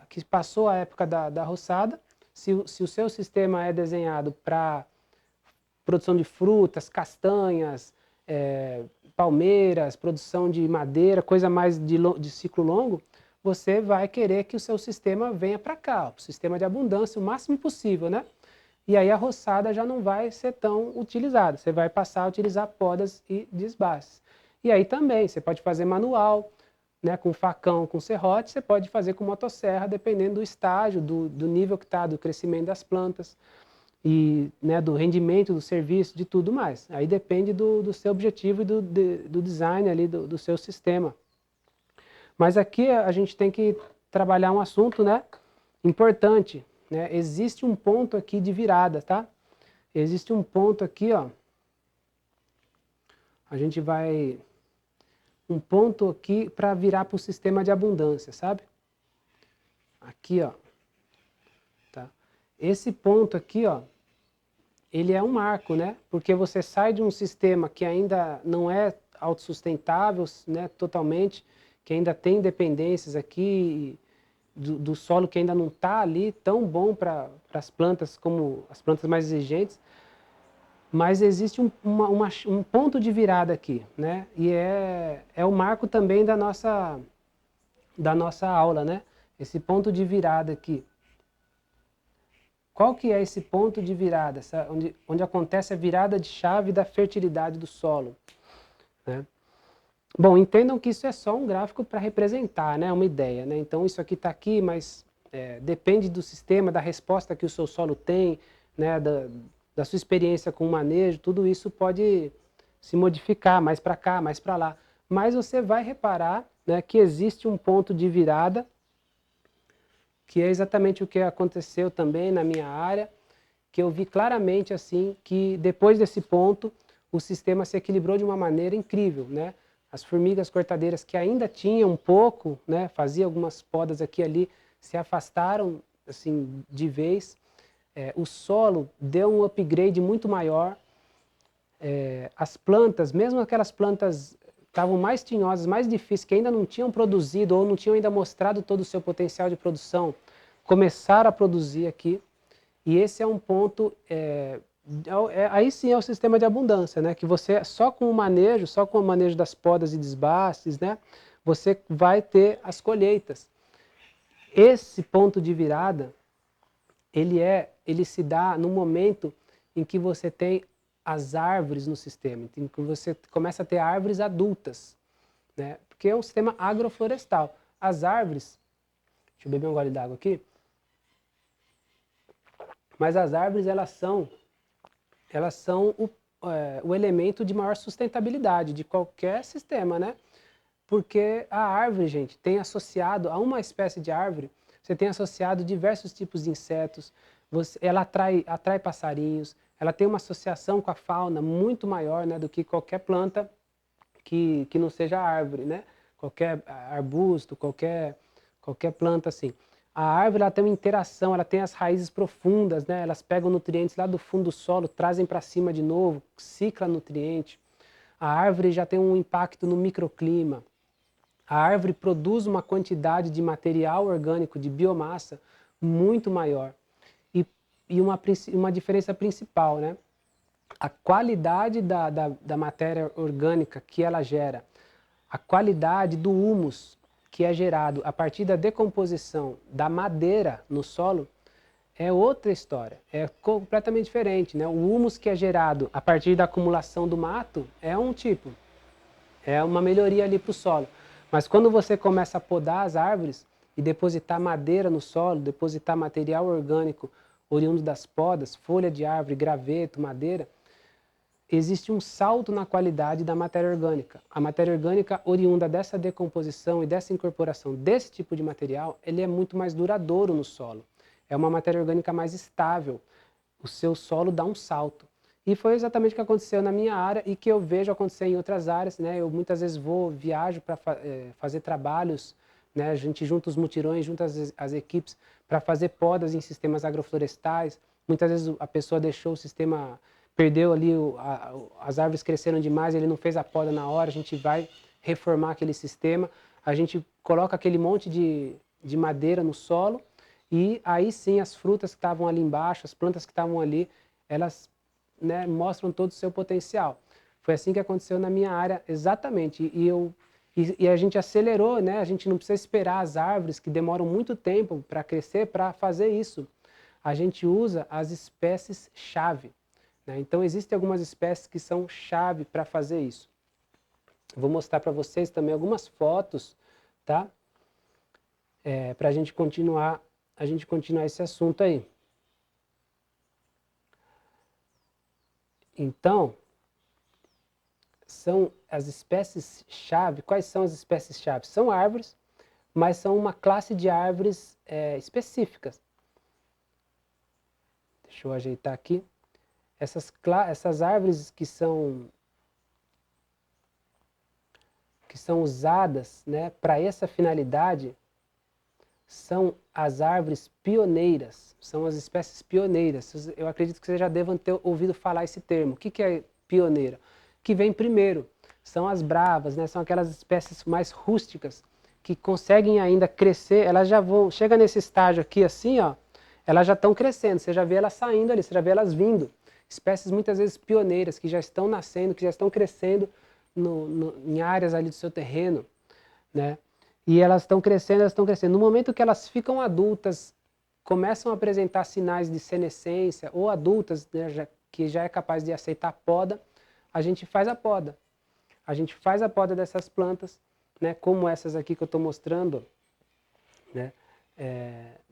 que passou a época da roçada, se o seu sistema é desenhado para produção de frutas, castanhas, palmeiras, produção de madeira, coisa mais de ciclo longo, você vai querer que o seu sistema venha para cá, o sistema de abundância, o máximo possível, né? E aí a roçada já não vai ser tão utilizada, você vai passar a utilizar podas e desbases. E aí também, você pode fazer manual, né, com facão, com serrote, você pode fazer com motosserra, dependendo do estágio, do nível que está, do crescimento das plantas e, né, do rendimento do serviço, de tudo mais. Aí depende do seu objetivo e do design ali do seu sistema. Mas aqui a gente tem que trabalhar um assunto, né, importante, né? Existe um ponto aqui de virada, tá? Existe um ponto aqui, ó. A gente vai um ponto aqui para virar para o sistema de abundância, sabe? Aqui, ó. Tá? Esse ponto aqui, ó, ele é um marco, né? Porque você sai de um sistema que ainda não é autossustentável, né, totalmente, que ainda tem dependências aqui do solo que ainda não está ali tão bom para as plantas como as plantas mais exigentes, mas existe um ponto de virada aqui, né? E é o marco também da nossa aula, né? Esse ponto de virada aqui. Qual que é esse ponto de virada? Onde acontece a virada de chave da fertilidade do solo, né? Bom, entendam que isso é só um gráfico para representar, né, uma ideia, né? Então isso aqui está aqui, mas depende do sistema, da resposta que o seu solo tem, né, da sua experiência com o manejo, tudo isso pode se modificar mais para cá, mais para lá. Mas você vai reparar, né, que existe um ponto de virada, que é exatamente o que aconteceu também na minha área, que eu vi claramente assim que depois desse ponto o sistema se equilibrou de uma maneira incrível, né? As formigas cortadeiras que ainda tinham um pouco, né, fazia algumas podas aqui e ali, se afastaram assim de vez. O solo deu um upgrade muito maior. As plantas, mesmo aquelas plantas que estavam mais tinhosas, mais difíceis, que ainda não tinham produzido ou não tinham ainda mostrado todo o seu potencial de produção, começaram a produzir aqui. E esse é um ponto, aí sim é o sistema de abundância, né? Que você, só com o manejo das podas e desbastes, né? Você vai ter as colheitas. Esse ponto de virada, ele se dá no momento em que você tem as árvores no sistema, em que você começa a ter árvores adultas, né? Porque é um sistema agroflorestal. As árvores, deixa eu beber um gole d'água aqui, mas as árvores elas são o elemento de maior sustentabilidade de qualquer sistema, né? Porque a árvore, gente, tem associado a uma espécie de árvore, você tem associado diversos tipos de insetos, ela atrai passarinhos, ela tem uma associação com a fauna muito maior, né, do que qualquer planta que não seja árvore, né? Qualquer arbusto, qualquer planta assim. A árvore ela tem uma interação, ela tem as raízes profundas, né? Elas pegam nutrientes lá do fundo do solo, trazem para cima de novo, cicla nutriente. A árvore já tem um impacto no microclima. A árvore produz uma quantidade de material orgânico, de biomassa, muito maior. E uma diferença principal, né? A qualidade da matéria orgânica que ela gera, a qualidade do humus que é gerado a partir da decomposição da madeira no solo é outra história, é completamente diferente, né? O humus que é gerado a partir da acumulação do mato é um tipo, é uma melhoria ali para o solo. Mas quando você começa a podar as árvores e depositar madeira no solo, depositar material orgânico oriundo das podas, folha de árvore, graveto, madeira, existe um salto na qualidade da matéria orgânica. A matéria orgânica oriunda dessa decomposição e dessa incorporação desse tipo de material, ele é muito mais duradouro no solo. É uma matéria orgânica mais estável. O seu solo dá um salto. E foi exatamente o que aconteceu na minha área e que eu vejo acontecer em outras áreas, né? Eu muitas vezes viajo para fazer trabalhos, né? A gente junta os mutirões, junta as equipes para fazer podas em sistemas agroflorestais. Muitas vezes a pessoa deixou o sistema, perdeu ali, as árvores cresceram demais, ele não fez a poda na hora, a gente vai reformar aquele sistema, a gente coloca aquele monte de madeira no solo e aí sim as frutas que estavam ali embaixo, as plantas que estavam ali, elas, né, mostram todo o seu potencial. Foi assim que aconteceu na minha área, exatamente. E a gente acelerou, né? A gente não precisa esperar as árvores que demoram muito tempo para crescer para fazer isso. A gente usa as espécies-chave, né? Então existem algumas espécies que são chave para fazer isso. Vou mostrar para vocês também algumas fotos, tá? Para a gente continuar esse assunto aí. Então, são as espécies-chave. Quais são as espécies-chave? São árvores, mas são uma classe de árvores específicas. Deixa eu ajeitar aqui. Essas árvores que são usadas, né, para essa finalidade são as árvores pioneiras, são as espécies pioneiras. Eu acredito que vocês já devam ter ouvido falar esse termo. O que é pioneira? Que vem primeiro. São as bravas, né? São aquelas espécies mais rústicas que conseguem ainda crescer, elas já vão, chega nesse estágio aqui assim, ó, elas já estão crescendo, você já vê elas saindo ali, você já vê elas vindo. Espécies muitas vezes pioneiras, que já estão nascendo, que já estão crescendo em áreas ali do seu terreno, né? E elas estão crescendo, No momento que elas ficam adultas, começam a apresentar sinais de senescência, ou adultas, né, que já é capaz de aceitar a poda, a gente faz a poda. A gente faz a poda dessas plantas, né, como essas aqui que eu estou mostrando, né?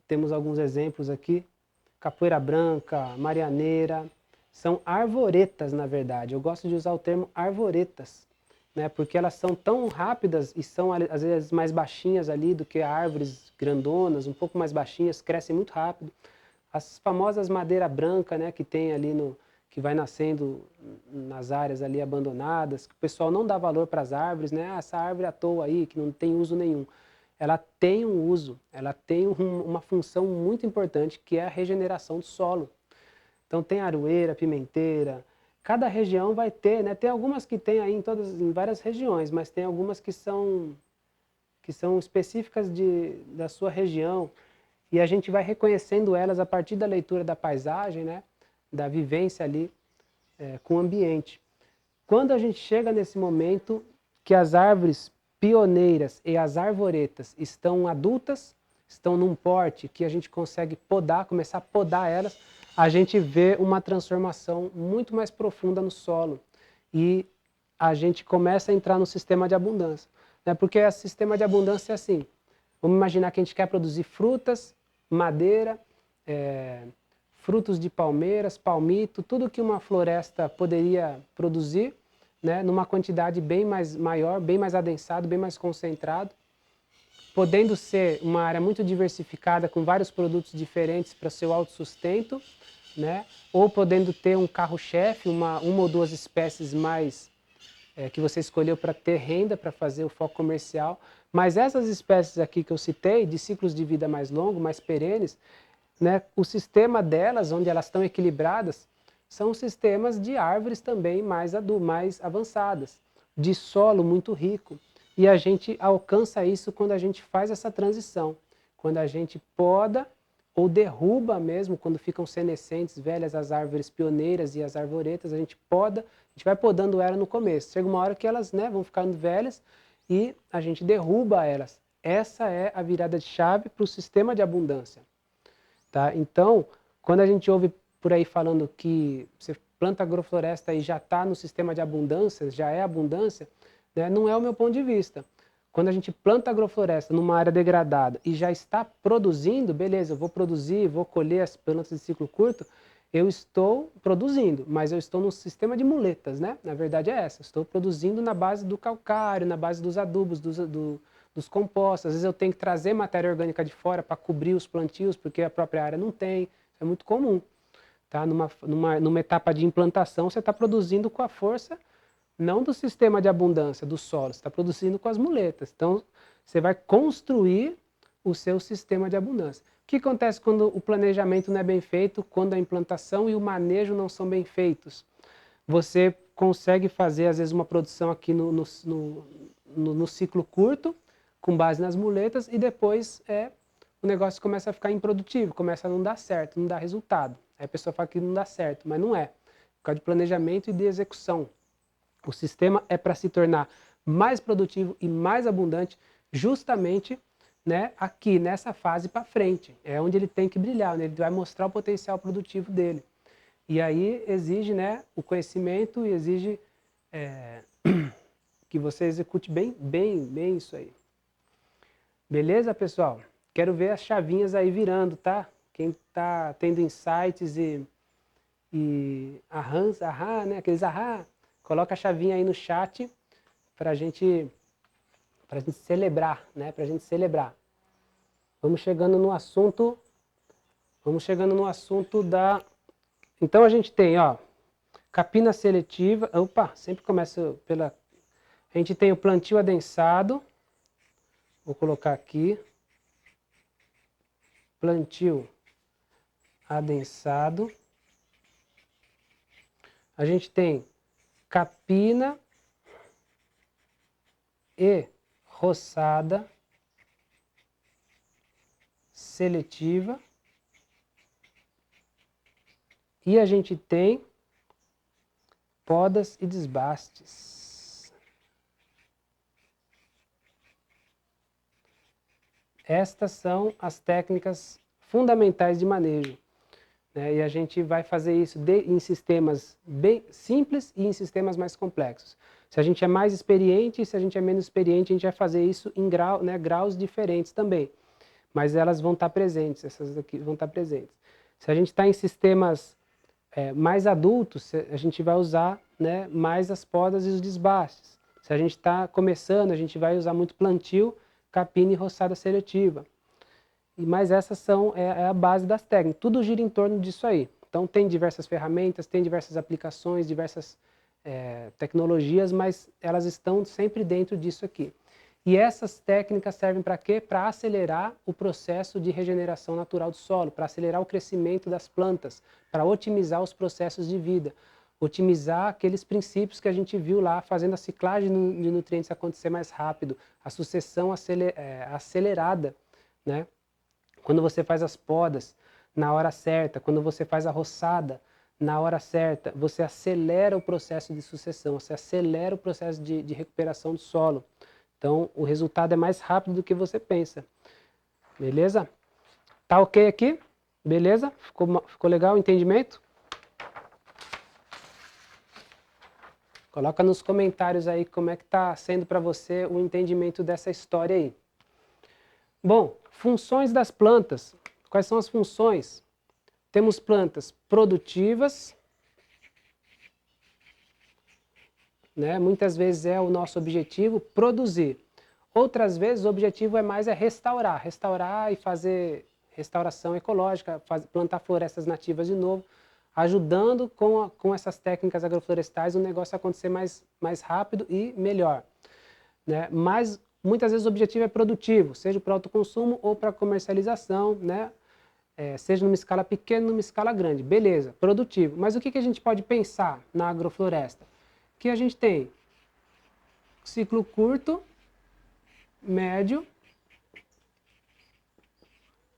Temos alguns exemplos aqui, capoeira branca, marianeira, são arvoretas na verdade, eu gosto de usar o termo arvoretas, né, porque elas são tão rápidas e são às vezes mais baixinhas ali do que árvores grandonas, um pouco mais baixinhas, crescem muito rápido. As famosas madeira branca, né, que tem ali que vai nascendo nas áreas ali abandonadas, que o pessoal não dá valor para as árvores, né, essa árvore à toa aí, que não tem uso nenhum. Ela tem um uso, ela tem uma função muito importante, que é a regeneração do solo. Então tem aroeira, pimenteira, cada região vai ter, né? Tem algumas que tem aí em várias regiões, mas tem algumas que são específicas da sua região, e a gente vai reconhecendo elas a partir da leitura da paisagem, né? Da vivência ali com o ambiente. Quando a gente chega nesse momento que as árvores pioneiras e as arvoretas estão adultas, estão num porte que a gente consegue podar, começar a podar elas, a gente vê uma transformação muito mais profunda no solo e a gente começa a entrar no sistema de abundância, né? Porque o sistema de abundância é assim, vamos imaginar que a gente quer produzir frutas, madeira, frutos de palmeiras, palmito, tudo que uma floresta poderia produzir, né, numa quantidade bem mais maior, bem mais adensado, bem mais concentrado, podendo ser uma área muito diversificada com vários produtos diferentes para seu autossustento, né, ou podendo ter um carro-chefe, uma ou duas espécies mais que você escolheu para ter renda, para fazer o foco comercial. Mas essas espécies aqui que eu citei, de ciclos de vida mais longos, mais perenes, né, o sistema delas, onde elas estão equilibradas, são sistemas de árvores também mais avançadas, de solo muito rico. E a gente alcança isso quando a gente faz essa transição, quando a gente poda ou derruba mesmo, quando ficam senescentes, velhas as árvores pioneiras e as arvoretas, a gente poda, a gente vai podando ela no começo. Chega uma hora que elas, né, vão ficando velhas e a gente derruba elas. Essa é a virada de chave para o sistema de abundância. Tá? Então, quando a gente ouve por aí falando que você planta agrofloresta e já está no sistema de abundância, já é abundância, né, não é o meu ponto de vista. Quando a gente planta agrofloresta numa área degradada e já está produzindo, beleza, eu vou produzir, vou colher as plantas de ciclo curto, eu estou produzindo, mas eu estou num sistema de muletas, né? Na verdade é essa, estou produzindo na base do calcário, na base dos adubos, dos compostos. Às vezes eu tenho que trazer matéria orgânica de fora para cobrir os plantios, porque a própria área não tem. Isso é muito comum. Tá? Numa etapa de implantação, você está produzindo com a força, não do sistema de abundância, do solo, você está produzindo com as muletas. Então, você vai construir o seu sistema de abundância. O que acontece quando o planejamento não é bem feito, quando a implantação e o manejo não são bem feitos? Você consegue fazer, às vezes, uma produção aqui no ciclo curto, com base nas muletas, e depois o negócio começa a ficar improdutivo, começa a não dar certo, não dá resultado. Aí a pessoa fala que não dá certo, mas não é. Por causa de planejamento e de execução. O sistema é para se tornar mais produtivo e mais abundante justamente, né, aqui, nessa fase para frente. É onde ele tem que brilhar, onde ele vai mostrar o potencial produtivo dele. E aí exige, né, o conhecimento e exige que você execute bem isso aí. Beleza, pessoal? Quero ver as chavinhas aí virando, tá? Quem tá tendo insights e ahá, né? Aqueles ahá, coloca a chavinha aí no chat pra gente celebrar, né? Pra gente celebrar. Vamos chegando no assunto da... Então a gente tem, ó, capina seletiva, opa, sempre começa pela... A gente tem o plantio adensado, vou colocar aqui, plantio adensado. A gente tem capina e roçada seletiva. E a gente tem podas e desbastes. Estas são as técnicas fundamentais de manejo. Né? E a gente vai fazer isso em sistemas bem simples e em sistemas mais complexos. Se a gente é mais experiente e se a gente é menos experiente, a gente vai fazer isso em graus diferentes também. Mas elas vão estar presentes, essas aqui vão estar presentes. Se a gente está em sistemas mais adultos, a gente vai usar, né, mais as podas e os desbastes. Se a gente está começando, a gente vai usar muito plantio, capina e roçada seletiva. Mas essas são a base das técnicas. Tudo gira em torno disso aí. Então tem diversas ferramentas, tem diversas aplicações, diversas tecnologias, mas elas estão sempre dentro disso aqui. E essas técnicas servem para quê? Para acelerar o processo de regeneração natural do solo, para acelerar o crescimento das plantas, para otimizar os processos de vida, otimizar aqueles princípios que a gente viu lá, fazendo a ciclagem de nutrientes acontecer mais rápido, a sucessão acelerada, né? Quando você faz as podas na hora certa, quando você faz a roçada na hora certa, você acelera o processo de sucessão, você acelera o processo de recuperação do solo. Então, o resultado é mais rápido do que você pensa. Beleza? Tá ok aqui? Beleza? Ficou legal o entendimento? Coloca nos comentários aí como é que tá sendo para você o entendimento dessa história aí. Bom, funções das plantas. Quais são as funções? Temos plantas produtivas, né? Muitas vezes é o nosso objetivo produzir. Outras vezes o objetivo é mais restaurar e fazer restauração ecológica, plantar florestas nativas de novo, ajudando com essas técnicas agroflorestais o negócio a acontecer mais rápido e melhor. Né? Mas muitas vezes o objetivo é produtivo, seja para autoconsumo ou para comercialização, né? Seja numa escala pequena, numa escala grande. Beleza, produtivo. Mas o que a gente pode pensar na agrofloresta? Que a gente tem ciclo curto, médio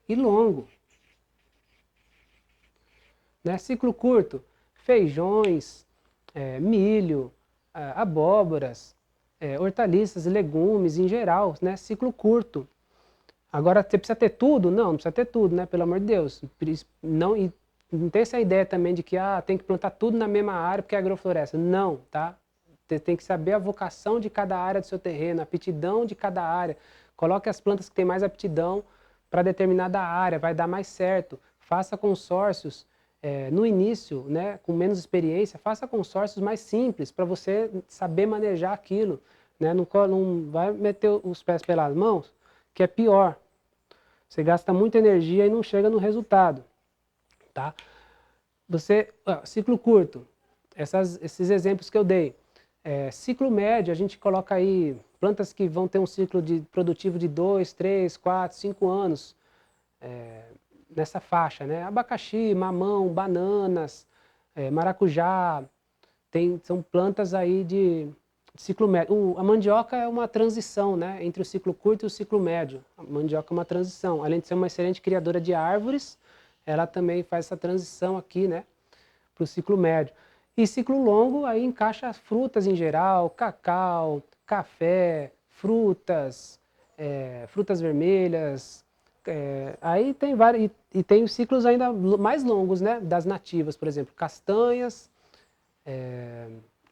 e longo. Né? Ciclo curto, feijões, milho, abóboras, hortaliças e legumes em geral, né? Ciclo curto. Agora, você precisa ter tudo? Não precisa ter tudo, né? Pelo amor de Deus. Não tem essa ideia também de que tem que plantar tudo na mesma área porque é agrofloresta. Não, tá? Você tem que saber a vocação de cada área do seu terreno, a aptidão de cada área. Coloque as plantas que têm mais aptidão para determinada área, vai dar mais certo. Faça consórcios no início, né, com menos experiência, faça consórcios mais simples para você saber manejar aquilo. Né? Não vai meter os pés pelas mãos, que é pior. Você gasta muita energia e não chega no resultado. Tá? Ciclo curto, esses exemplos que eu dei. Ciclo médio, a gente coloca aí plantas que vão ter um ciclo produtivo de 2, 3, 4, 5 anos. Nessa faixa, né? Abacaxi, mamão, bananas, maracujá, são plantas aí de ciclo médio. A mandioca é uma transição, né? Entre o ciclo curto e o ciclo médio. A mandioca é uma transição. Além de ser uma excelente criadora de árvores, ela também faz essa transição aqui, né? Para o ciclo médio. E ciclo longo aí encaixa frutas em geral, cacau, café, frutas, frutas vermelhas. Aí tem vários, e tem os ciclos ainda mais longos, né? Das nativas, por exemplo, castanhas,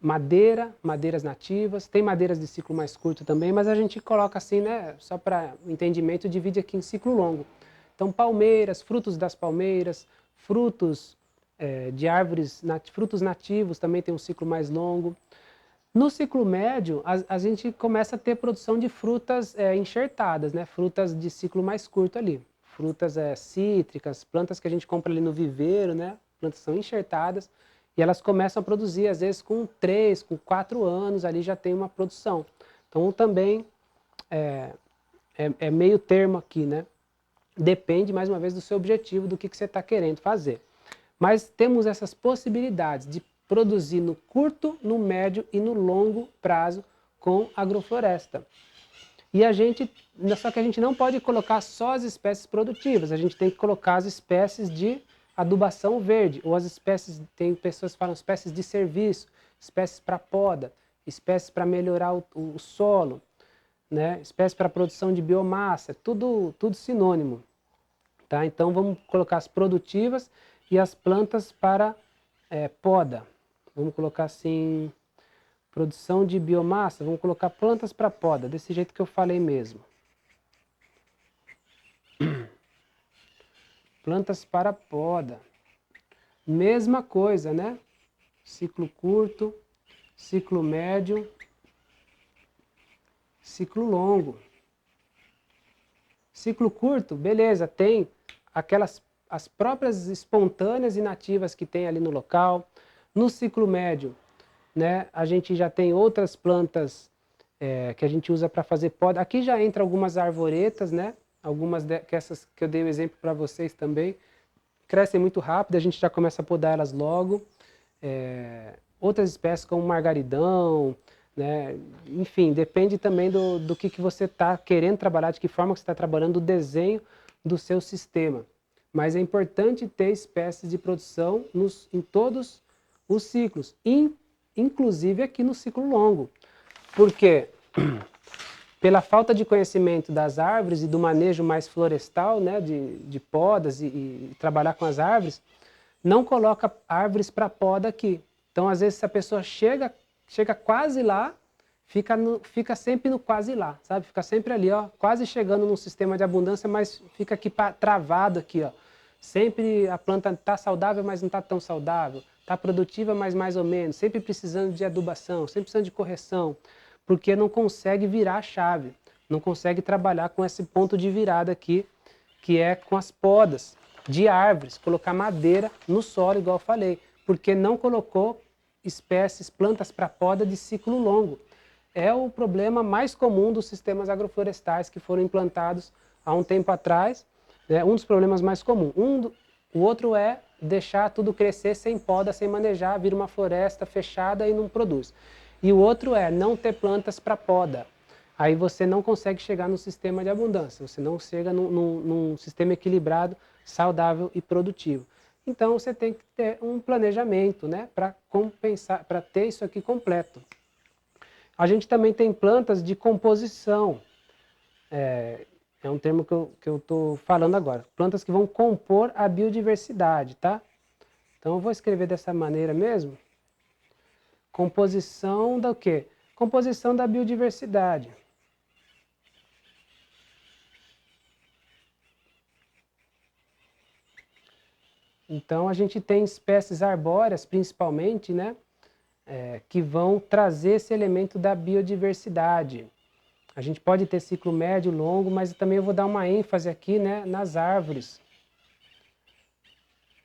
madeiras nativas, tem madeiras de ciclo mais curto também, mas a gente coloca assim, né? Só para entendimento, divide aqui em ciclo longo. Então, palmeiras, frutos das palmeiras, frutos de árvores, frutos nativos também tem um ciclo mais longo. No ciclo médio, a gente começa a ter produção de frutas enxertadas, né? Frutas de ciclo mais curto ali. Frutas cítricas, plantas que a gente compra ali no viveiro, né? Plantas são enxertadas e elas começam a produzir, às vezes, com 3, com 4 anos, ali já tem uma produção. Então, também é meio termo aqui, né? Depende, mais uma vez, do seu objetivo, do que você está querendo fazer. Mas temos essas possibilidades de produzir no curto, no médio e no longo prazo com agrofloresta. E só que a gente não pode colocar só as espécies produtivas, a gente tem que colocar as espécies de adubação verde, ou as espécies, tem pessoas que falam espécies de serviço, espécies para poda, espécies para melhorar o solo, né? Espécies para produção de biomassa, tudo sinônimo. Tá? Então vamos colocar as produtivas e as plantas para poda. Vamos colocar assim, produção de biomassa, vamos colocar plantas para poda, desse jeito que eu falei mesmo. Plantas para poda. Mesma coisa, né? Ciclo curto, ciclo médio, ciclo longo. Ciclo curto, beleza, tem as próprias espontâneas e nativas que tem ali no local. No ciclo médio, né, a gente já tem outras plantas que a gente usa para fazer poda. Aqui já entra algumas arvoretas, né? Algumas essas que eu dei o exemplo para vocês também. Crescem muito rápido, a gente já começa a podar elas logo. Outras espécies como margaridão, né? Enfim, depende também do que você está querendo trabalhar, de que forma que você está trabalhando, do desenho do seu sistema. Mas é importante ter espécies de produção em todos os ciclos, inclusive aqui no ciclo longo. Porque pela falta de conhecimento das árvores e do manejo mais florestal, né, de podas e trabalhar com as árvores, não coloca árvores para poda aqui. Então, às vezes, se a pessoa chega quase lá, fica sempre no quase lá, sabe? Fica sempre ali, ó, quase chegando num sistema de abundância, mas fica aqui travado aqui, ó. Sempre a planta está saudável, mas não está tão saudável. Está produtiva, mas mais ou menos. Sempre precisando de adubação, sempre precisando de correção, porque não consegue virar a chave. Não consegue trabalhar com esse ponto de virada aqui, que é com as podas de árvores, colocar madeira no solo, igual eu falei, porque não colocou espécies, plantas para poda de ciclo longo. É o problema mais comum dos sistemas agroflorestais que foram implantados há um tempo atrás, né? Um dos problemas mais comuns. O outro é deixar tudo crescer sem poda, sem manejar, vira uma floresta fechada e não produz. E o outro é não ter plantas para poda. Aí você não consegue chegar no sistema de abundância, você não chega num sistema equilibrado, saudável e produtivo. Então você tem que ter um planejamento, né, para compensar, para ter isso aqui completo. A gente também tem plantas de composição, é um termo que eu estou falando agora, plantas que vão compor a biodiversidade, tá? Então eu vou escrever dessa maneira mesmo. Composição da o quê? Composição da biodiversidade. Então a gente tem espécies arbóreas, principalmente, né, que vão trazer esse elemento da biodiversidade. A gente pode ter ciclo médio, longo, mas também eu vou dar uma ênfase aqui, né, nas árvores.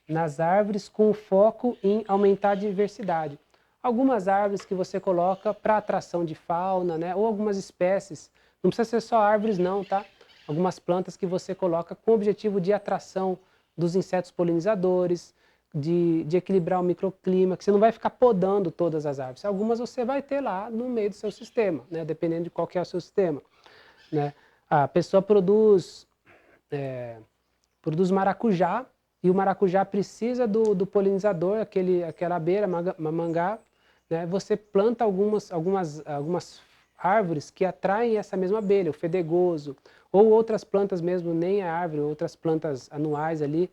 Nas árvores com foco em aumentar a diversidade. Algumas árvores que você coloca para atração de fauna, né, ou algumas espécies, não precisa ser só árvores não, tá? Algumas plantas que você coloca com o objetivo de atração dos insetos polinizadores, de equilibrar o microclima, que você não vai ficar podando todas as árvores. Algumas você vai ter lá no meio do seu sistema, né, dependendo de qual que é o seu sistema. Né? A pessoa produz maracujá, e o maracujá precisa do polinizador, aquela abelha, mamangá, né? Você planta algumas árvores que atraem essa mesma abelha, o fedegoso, ou outras plantas mesmo, nem a árvore, outras plantas anuais ali,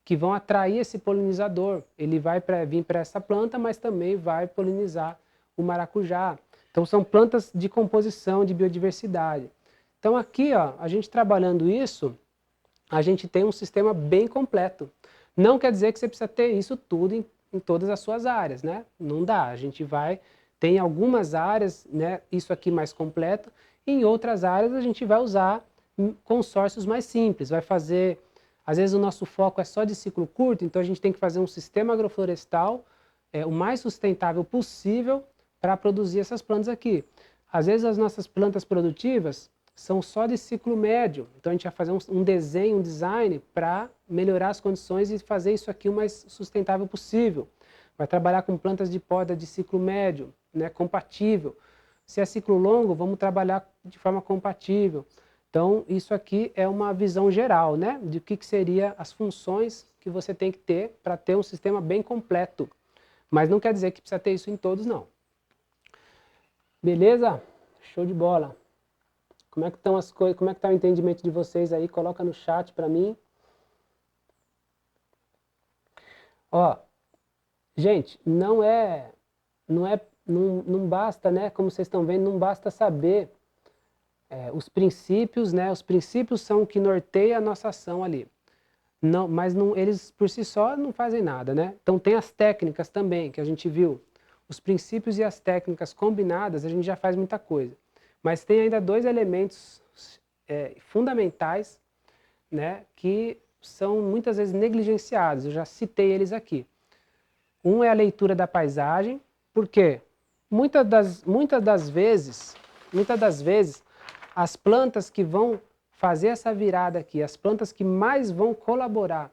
que vão atrair esse polinizador. Ele vai vir para essa planta, mas também vai polinizar o maracujá. Então são plantas de composição, de biodiversidade. Então aqui, ó, a gente trabalhando isso, a gente tem um sistema bem completo. Não quer dizer que você precisa ter isso tudo em todas as suas áreas, né? Não dá, a gente tem algumas áreas, né, isso aqui mais completo, e em outras áreas a gente vai usar consórcios mais simples, vai fazer, às vezes o nosso foco é só de ciclo curto, então a gente tem que fazer um sistema agroflorestal o mais sustentável possível para produzir essas plantas aqui. Às vezes as nossas plantas produtivas são só de ciclo médio, então a gente vai fazer um desenho, um design para melhorar as condições e fazer isso aqui o mais sustentável possível. Vai trabalhar com plantas de poda de ciclo médio, né, compatível. Se é ciclo longo, vamos trabalhar de forma compatível. Então, isso aqui é uma visão geral, né, de que seria as funções que você tem que ter para ter um sistema bem completo. Mas não quer dizer que precisa ter isso em todos, não. Beleza? Show de bola. Como é que estão as coisas? Como é que está o entendimento de vocês aí? Coloca no chat para mim. Ó, gente, não basta, né? Como vocês estão vendo, não basta saber os princípios, né? Os princípios são o que norteia a nossa ação ali. Não, mas não, eles por si só não fazem nada, né? Então tem as técnicas também que a gente viu. Os princípios e as técnicas combinadas, a gente já faz muita coisa. Mas tem ainda dois elementos fundamentais, né, que são muitas vezes negligenciados. Eu já citei eles aqui. Um é a leitura da paisagem, porque muitas das vezes, as plantas que vão fazer essa virada aqui, as plantas que mais vão colaborar,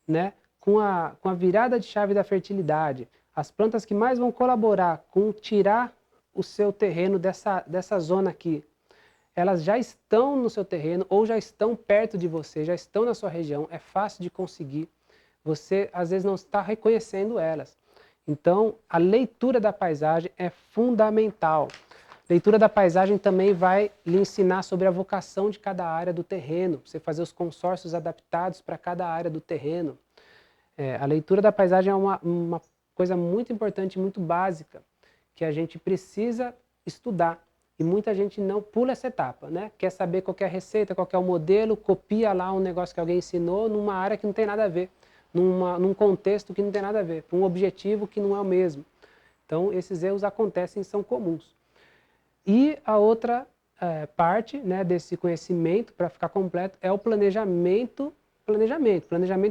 né, com a virada de chave da fertilidade, as plantas que mais vão colaborar com tirar o seu terreno dessa zona aqui, elas já estão no seu terreno ou já estão perto de você, já estão na sua região, é fácil de conseguir. Você, às vezes, não está reconhecendo elas. Então, a leitura da paisagem é fundamental. A leitura da paisagem também vai lhe ensinar sobre a vocação de cada área do terreno, você fazer os consórcios adaptados para cada área do terreno. A leitura da paisagem é uma coisa muito importante, muito básica, que a gente precisa estudar. E muita gente não pula essa etapa, né? Quer saber qual é a receita, qual é o modelo, copia lá um negócio que alguém ensinou numa área que não tem nada a ver, num contexto que não tem nada a ver, para um objetivo que não é o mesmo. Então, esses erros acontecem e são comuns. E a outra parte, né, desse conhecimento, para ficar completo, é o planejamento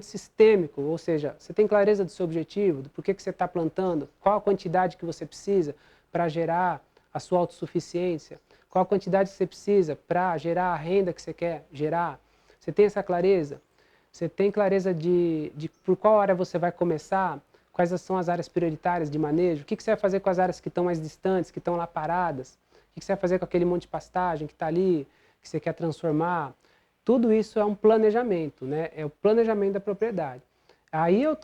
sistêmico, ou seja, você tem clareza do seu objetivo, do porquê que você está plantando, qual a quantidade que você precisa para gerar a sua autossuficiência, qual a quantidade que você precisa para gerar a renda que você quer gerar. Você tem essa clareza? Você tem clareza de por qual área você vai começar? Quais são as áreas prioritárias de manejo? O que você vai fazer com as áreas que estão mais distantes, que estão lá paradas? O que você vai fazer com aquele monte de pastagem que está ali, que você quer transformar? Tudo isso é um planejamento, né? É o planejamento da propriedade. Aí eu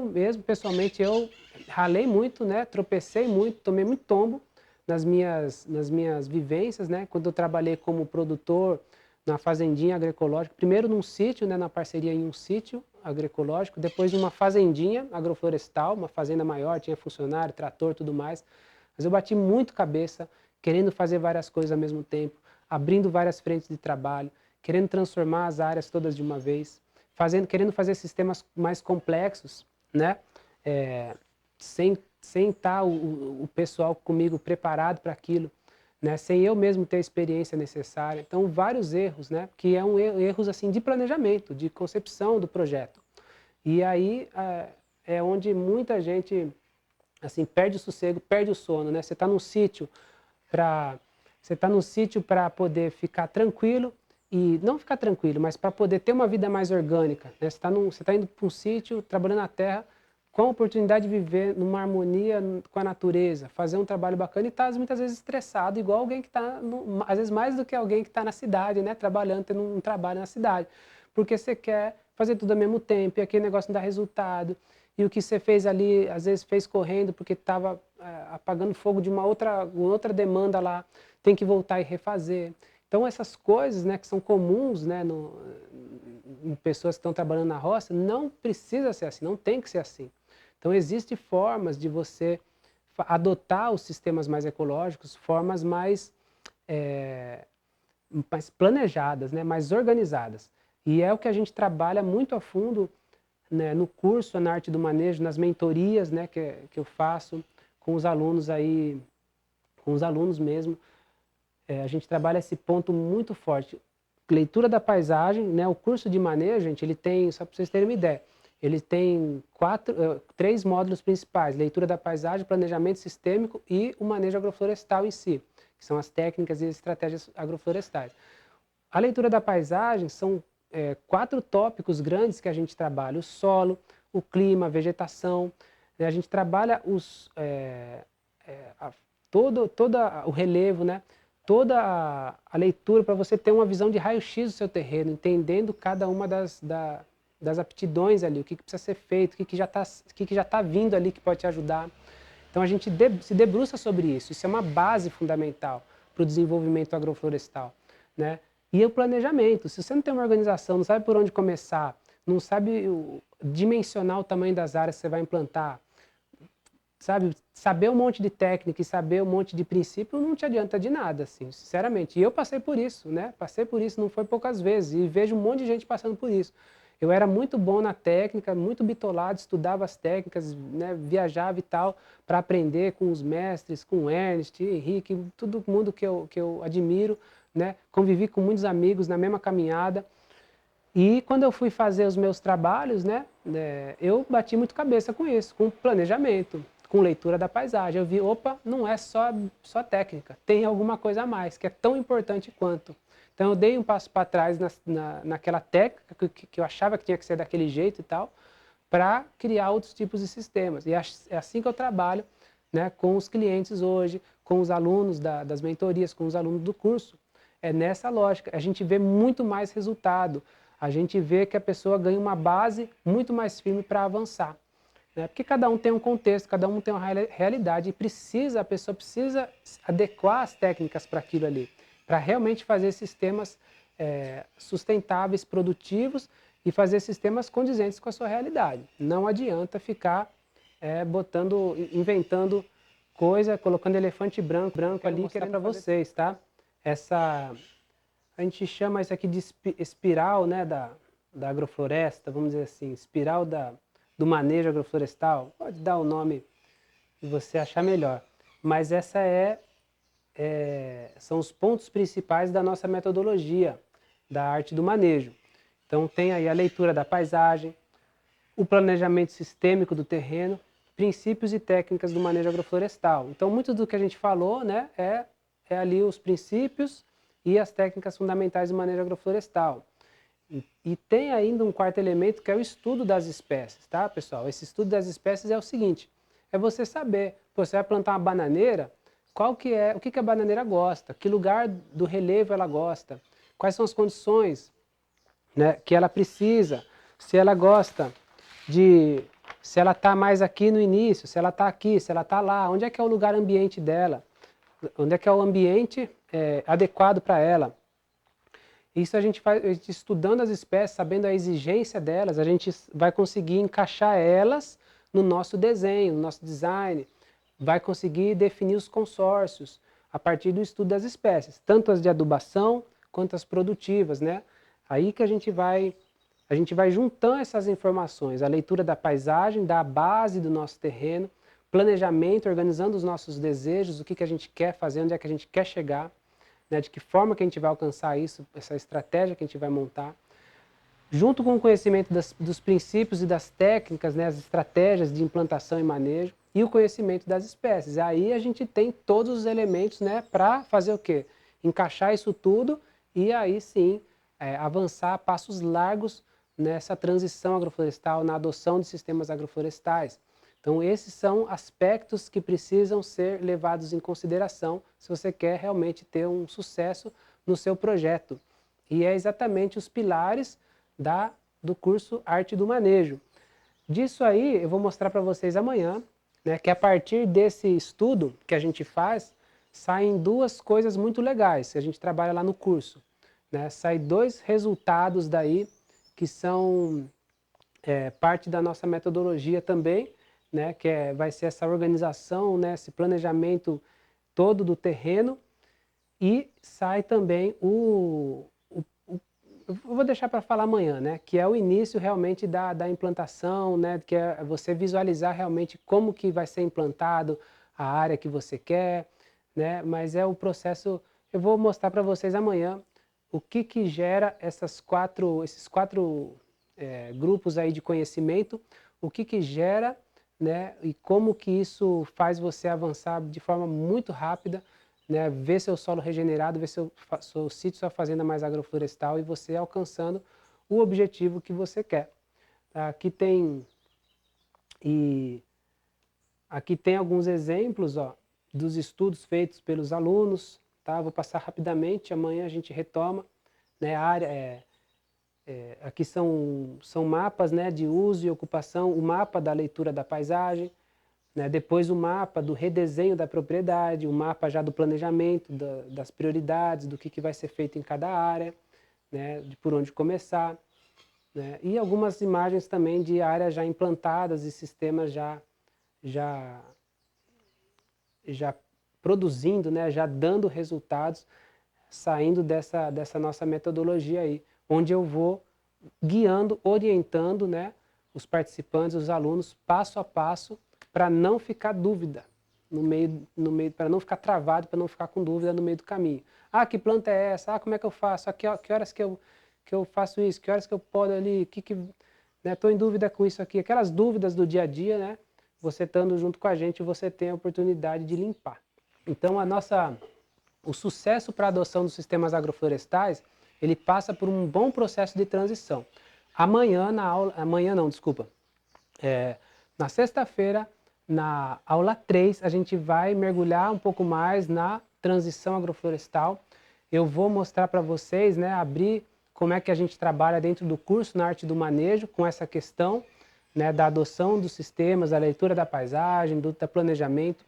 mesmo, pessoalmente, eu ralei muito, né? Tropecei muito, tomei muito tombo nas minhas vivências, né? Quando eu trabalhei como produtor na fazendinha agroecológica, primeiro num sítio, né? Na parceria em um sítio agroecológico, depois de uma fazendinha agroflorestal, uma fazenda maior, tinha funcionário, trator, tudo mais. Mas eu bati muito cabeça, querendo fazer várias coisas ao mesmo tempo, abrindo várias frentes de trabalho, querendo transformar as áreas todas de uma vez, querendo fazer sistemas mais complexos, né? Sem estar o pessoal comigo preparado para aquilo, né? Sem eu mesmo ter a experiência necessária. Então, vários erros, né? Que erros assim, de planejamento, de concepção do projeto. E aí é onde muita gente assim, perde o sossego, perde o sono, né? Você está num sítio para poder ficar tranquilo, e não ficar tranquilo, mas para poder ter uma vida mais orgânica, né? Você tá indo para um sítio, trabalhando na terra, com a oportunidade de viver numa harmonia com a natureza, fazer um trabalho bacana e tá muitas vezes estressado, igual alguém que está, às vezes mais do que alguém que está na cidade, né? Trabalhando, tendo um trabalho na cidade. Porque você quer fazer tudo ao mesmo tempo, e aquele negócio não dá resultado, e o que você fez ali, às vezes fez correndo porque estava apagando fogo de uma outra demanda lá, tem que voltar e refazer. Então essas coisas, né, que são comuns, né, em pessoas que estão trabalhando na roça, não precisa ser assim, não tem que ser assim. Então existem formas de você adotar os sistemas mais ecológicos, formas mais planejadas, né, mais organizadas. E é o que a gente trabalha muito a fundo, né, no curso Na Arte do Manejo, nas mentorias, né, que eu faço com os alunos aí, com os alunos mesmo. A gente trabalha esse ponto muito forte. Leitura da paisagem, né, o curso de manejo, gente, ele tem, só para vocês terem uma ideia, ele tem 3 módulos principais: leitura da paisagem, planejamento sistêmico e o manejo agroflorestal em si, que são as técnicas e estratégias agroflorestais. A leitura da paisagem são 4 tópicos grandes que a gente trabalha: o solo, o clima, a vegetação. A gente trabalha todo o relevo, né? Toda a leitura para você ter uma visão de raio-x do seu terreno, entendendo cada uma das aptidões ali, o que precisa ser feito, o que já tá vindo ali que pode te ajudar. Então a gente se debruça sobre isso. Isso é uma base fundamental para o desenvolvimento agroflorestal, né? E o planejamento. Se você não tem uma organização, não sabe por onde começar, não sabe dimensionar o tamanho das áreas que você vai implantar, sabe, saber um monte de técnica e saber um monte de princípio não te adianta de nada, assim, sinceramente. E eu passei por isso, né? Passei por isso, não foi poucas vezes, e vejo um monte de gente passando por isso. Eu era muito bom na técnica, muito bitolado, estudava as técnicas, né, viajava e tal, para aprender com os mestres, com o Ernest, Henrique, todo mundo que eu admiro, né? Convivi com muitos amigos na mesma caminhada. E quando eu fui fazer os meus trabalhos, né, eu bati muito cabeça com isso, com planejamento, com leitura da paisagem. Eu vi, opa, não é só técnica, tem alguma coisa a mais, que é tão importante quanto. Então eu dei um passo para trás naquela técnica que eu achava que tinha que ser daquele jeito e tal, para criar outros tipos de sistemas. E é assim que eu trabalho, né, com os clientes hoje, com os alunos das mentorias, com os alunos do curso. É nessa lógica, a gente vê muito mais resultado, a gente vê que a pessoa ganha uma base muito mais firme para avançar. Né? Porque cada um tem um contexto, cada um tem uma realidade e a pessoa precisa adequar as técnicas para aquilo ali, para realmente fazer sistemas sustentáveis, produtivos e fazer sistemas condizentes com a sua realidade. Não adianta ficar inventando coisa, colocando elefante branco ali querendo para vocês, tá? A gente chama isso aqui de espiral, né, da agrofloresta, vamos dizer assim, espiral do manejo agroflorestal. Pode dar o nome que você achar melhor. Mas são os pontos principais da nossa metodologia, da arte do manejo. Então tem aí a leitura da paisagem, o planejamento sistêmico do terreno, princípios e técnicas do manejo agroflorestal. Então muito do que a gente falou, né, é ali os princípios e as técnicas fundamentais do manejo agroflorestal. E tem ainda um quarto elemento que é o estudo das espécies, tá, pessoal? Esse estudo das espécies é o seguinte: é você saber, você vai plantar uma bananeira, o que a bananeira gosta, que lugar do relevo ela gosta, quais são as condições, né, que ela precisa, se ela gosta se ela está mais aqui no início, se ela está aqui, se ela está lá, onde é que é o lugar ambiente dela, onde é que é o ambiente adequado para ela. Isso a gente estudando as espécies, sabendo a exigência delas, a gente vai conseguir encaixar elas no nosso desenho, no nosso design, vai conseguir definir os consórcios a partir do estudo das espécies, tanto as de adubação quanto as produtivas, né? Aí que a gente vai a gente vai juntando essas informações, a leitura da paisagem, da base do nosso terreno, planejamento, organizando os nossos desejos, o que a gente quer fazer, onde é que a gente quer chegar, né, de que forma que a gente vai alcançar isso, essa estratégia que a gente vai montar, junto com o conhecimento dos princípios e das técnicas, né, as estratégias de implantação e manejo, e o conhecimento das espécies. Aí a gente tem todos os elementos, né, para fazer o quê? Encaixar isso tudo e aí sim avançar a passos largos nessa transição agroflorestal, na adoção de sistemas agroflorestais. Então esses são aspectos que precisam ser levados em consideração se você quer realmente ter um sucesso no seu projeto. E é exatamente os pilares do curso Arte do Manejo. Disso aí eu vou mostrar para vocês amanhã, né, que a partir desse estudo que a gente faz, saem duas coisas muito legais que a gente trabalha lá no curso. Né? Saem dois resultados daí que são parte da nossa metodologia também, né, que vai ser essa organização, né, esse planejamento todo do terreno, e sai também eu vou deixar para falar amanhã, né? Que é o início realmente da implantação, né? Que é você visualizar realmente como que vai ser implantado a área que você quer, né? Mas é o processo, eu vou mostrar para vocês amanhã o que gera esses quatro grupos aí de conhecimento, o que gera, né? E como que isso faz você avançar de forma muito rápida, né, ver seu solo regenerado, ver seu sítio, sua fazenda mais agroflorestal e você alcançando o objetivo que você quer. Aqui tem, aqui tem alguns exemplos, ó, dos estudos feitos pelos alunos, tá? Vou passar rapidamente, amanhã a gente retoma, né, a área, aqui são mapas, né, de uso e ocupação, o mapa da leitura da paisagem, né, depois o mapa do redesenho da propriedade, o mapa já do planejamento, das prioridades, do que vai ser feito em cada área, né, de por onde começar, né, e algumas imagens também de áreas já implantadas e sistemas já produzindo, né, já dando resultados, saindo dessa nossa metodologia aí, onde eu vou guiando, orientando, né, os participantes, os alunos, passo a passo, para não ficar dúvida no meio, para não ficar travado, para não ficar com dúvida no meio do caminho. Ah, que planta é essa? Ah, como é que eu faço? Ah, que horas que eu faço isso? Que horas que eu podo ali? Né, estou em dúvida com isso aqui. Aquelas dúvidas do dia a dia, né? Você estando junto com a gente, você tem a oportunidade de limpar. Então, o sucesso para a adoção dos sistemas agroflorestais, ele passa por um bom processo de transição. Amanhã, na sexta-feira, na aula 3, a gente vai mergulhar um pouco mais na transição agroflorestal. Eu vou mostrar para vocês, né, abrir como é que a gente trabalha dentro do curso na Arte do Manejo com essa questão, né, da adoção dos sistemas, da leitura da paisagem, do planejamento,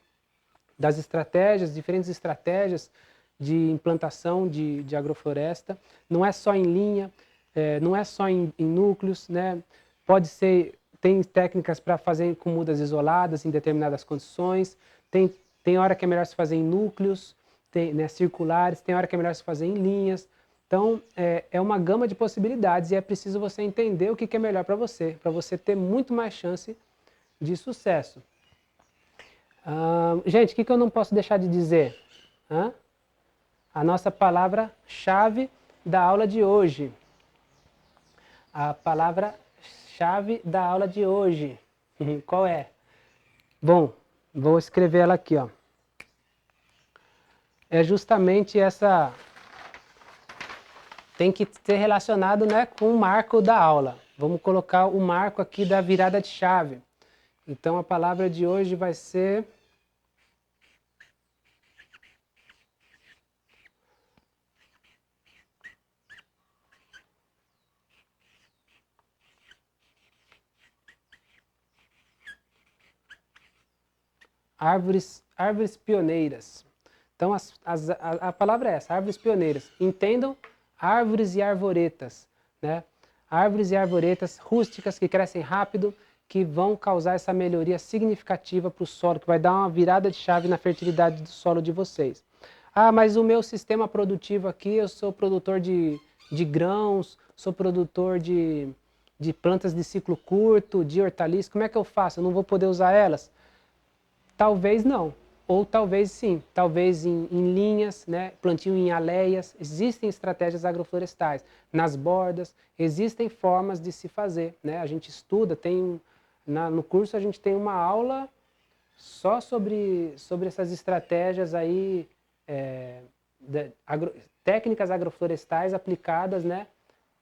das estratégias, diferentes estratégias de implantação de agrofloresta. Não é só em linha, não é só em núcleos, né? Pode ser, tem técnicas para fazer com mudas isoladas em determinadas condições, tem hora que é melhor se fazer em núcleos, né, circulares, tem hora que é melhor se fazer em linhas. Então, é uma gama de possibilidades e é preciso você entender o que é melhor para você ter muito mais chance de sucesso. Gente, o que eu não posso deixar de dizer? A nossa palavra-chave da aula de hoje. A palavra-chave da aula de hoje. Qual é? Bom, vou escrever ela aqui, ó. É justamente essa... Tem que ser relacionado, né, com o marco da aula. Vamos colocar o marco aqui da virada de chave. Então a palavra de hoje vai ser... árvores pioneiras. Então a palavra é essa, árvores pioneiras. Entendam árvores e arvoretas, né? Árvores e arvoretas rústicas que crescem rápido, que vão causar essa melhoria significativa para o solo, que vai dar uma virada de chave na fertilidade do solo de vocês. Ah, mas o meu sistema produtivo aqui, eu sou produtor de grãos, sou produtor de de plantas de ciclo curto, de hortaliças, como é que eu faço? Eu não vou poder usar elas? Talvez não, ou talvez sim, talvez em linhas, né? Plantio em aleias, existem estratégias agroflorestais, nas bordas, existem formas de se fazer, né? A gente estuda, no curso a gente tem uma aula só sobre essas estratégias aí, técnicas agroflorestais aplicadas, né,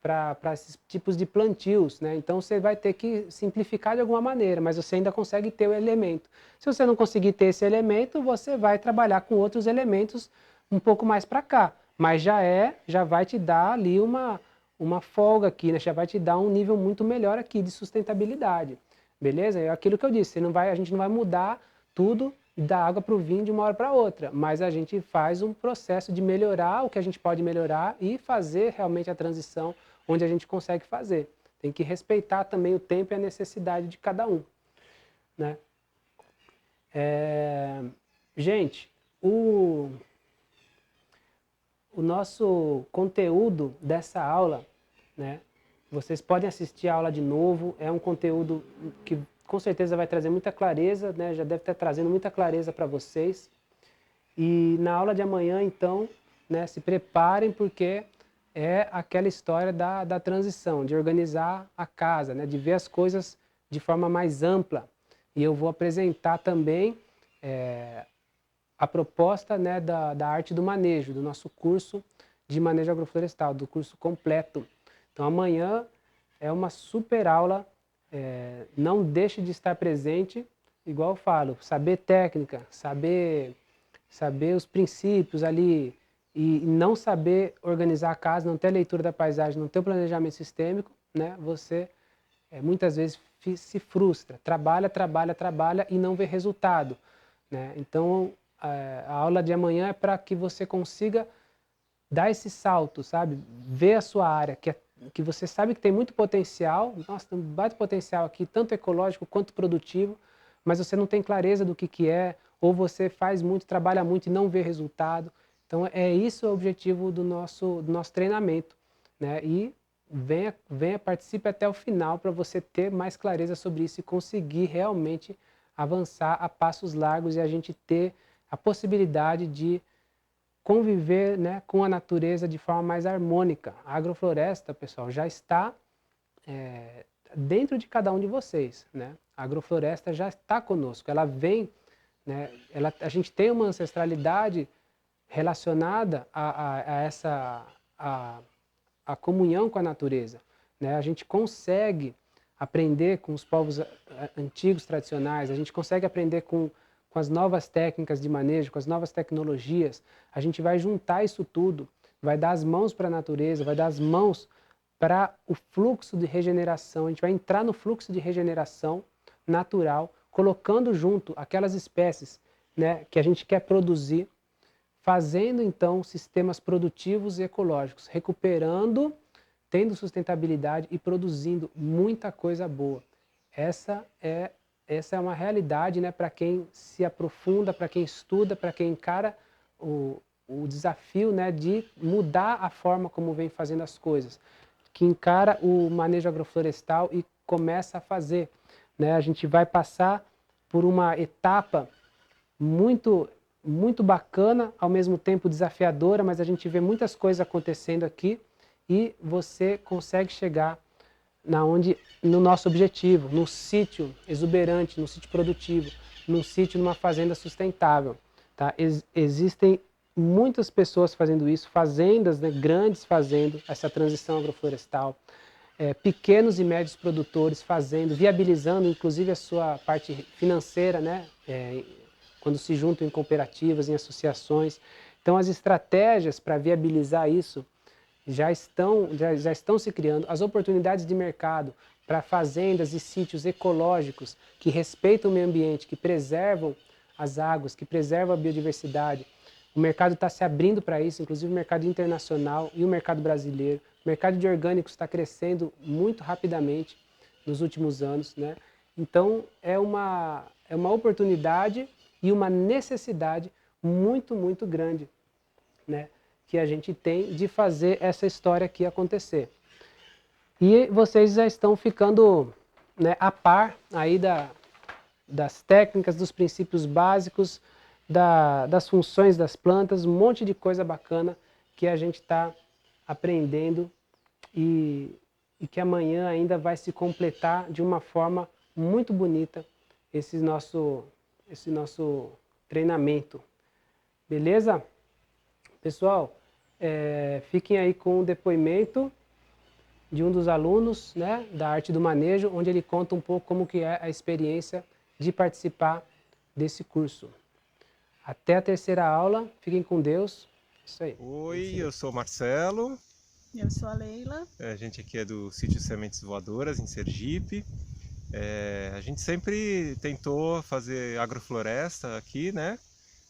para esses tipos de plantios, né? Então você vai ter que simplificar de alguma maneira, mas você ainda consegue ter o elemento. Se você não conseguir ter esse elemento, você vai trabalhar com outros elementos um pouco mais para cá, mas já vai te dar ali uma folga aqui, né? Já vai te dar um nível muito melhor aqui de sustentabilidade, beleza? É aquilo que eu disse, a gente não vai mudar tudo da água para o vinho de uma hora para outra, mas a gente faz um processo de melhorar o que a gente pode melhorar e fazer realmente a transição onde a gente consegue fazer. Tem que respeitar também o tempo e a necessidade de cada um, né? Gente, o nosso conteúdo dessa aula, né? Vocês podem assistir a aula de novo, é um conteúdo que com certeza vai trazer muita clareza, né? Já deve estar trazendo muita clareza para vocês. E na aula de amanhã, então, né, se preparem porque é aquela história da transição, de organizar a casa, né, de ver as coisas de forma mais ampla. E eu vou apresentar também a proposta, né, da arte do manejo, do nosso curso de manejo agroflorestal, do curso completo. Então amanhã é uma super aula, não deixe de estar presente, igual eu falo, saber técnica, saber os princípios ali e não saber organizar a casa, não ter a leitura da paisagem, não ter o planejamento sistêmico, né, você muitas vezes se frustra, trabalha e não vê resultado, né? Então a aula de amanhã é para que você consiga dar esse salto, sabe? Ver a sua área, que você sabe que tem muito potencial, nossa, tem um baita potencial aqui, tanto ecológico quanto produtivo, mas você não tem clareza do que é, ou você faz muito, trabalha muito e não vê resultado. Então é isso o objetivo do nosso treinamento, né? E venha, participe até o final para você ter mais clareza sobre isso e conseguir realmente avançar a passos largos e a gente ter a possibilidade de conviver, né, com a natureza de forma mais harmônica. A agrofloresta, pessoal, já está dentro de cada um de vocês, né? A agrofloresta já está conosco, ela vem, né, a gente tem uma ancestralidade relacionada a essa a comunhão com a natureza, né? A gente consegue aprender com os povos antigos, tradicionais, a gente consegue aprender com as novas técnicas de manejo, com as novas tecnologias, a gente vai juntar isso tudo, vai dar as mãos para a natureza, vai dar as mãos para o fluxo de regeneração, a gente vai entrar no fluxo de regeneração natural, colocando junto aquelas espécies, né, que a gente quer produzir, fazendo então sistemas produtivos e ecológicos, recuperando, tendo sustentabilidade e produzindo muita coisa boa. Essa é uma realidade, né, para quem se aprofunda, para quem estuda, para quem encara o desafio, né, de mudar a forma como vem fazendo as coisas, que encara o manejo agroflorestal e começa a fazer, né? A gente vai passar por uma etapa muito bacana, ao mesmo tempo desafiadora, mas a gente vê muitas coisas acontecendo aqui e você consegue chegar no nosso objetivo, num sítio exuberante, num sítio produtivo, num sítio, numa fazenda sustentável. Tá? Existem muitas pessoas fazendo isso, fazendas, né, grandes fazendo essa transição agroflorestal, pequenos e médios produtores fazendo, viabilizando inclusive a sua parte financeira, né, quando se juntam em cooperativas, em associações. Então as estratégias para viabilizar isso já estão se criando, as oportunidades de mercado para fazendas e sítios ecológicos que respeitam o meio ambiente, que preservam as águas, que preservam a biodiversidade. O mercado está se abrindo para isso, inclusive o mercado internacional e o mercado brasileiro. O mercado de orgânicos está crescendo muito rapidamente nos últimos anos, né? Então é uma oportunidade e uma necessidade muito grande, né, que a gente tem de fazer essa história aqui acontecer. E vocês já estão ficando, né, a par aí das técnicas, dos princípios básicos, das funções das plantas, um monte de coisa bacana que a gente está aprendendo e que amanhã ainda vai se completar de uma forma muito bonita esse nosso treinamento. Beleza? Pessoal, fiquem aí com o depoimento de um dos alunos, né, da arte do manejo, onde ele conta um pouco como que é a experiência de participar desse curso. Até a terceira aula, fiquem com Deus. Isso aí. Oi, eu sou o Marcelo. Eu sou a Leila. A gente aqui é do Sítio Sementes Voadoras, em Sergipe. A gente sempre tentou fazer agrofloresta aqui, né,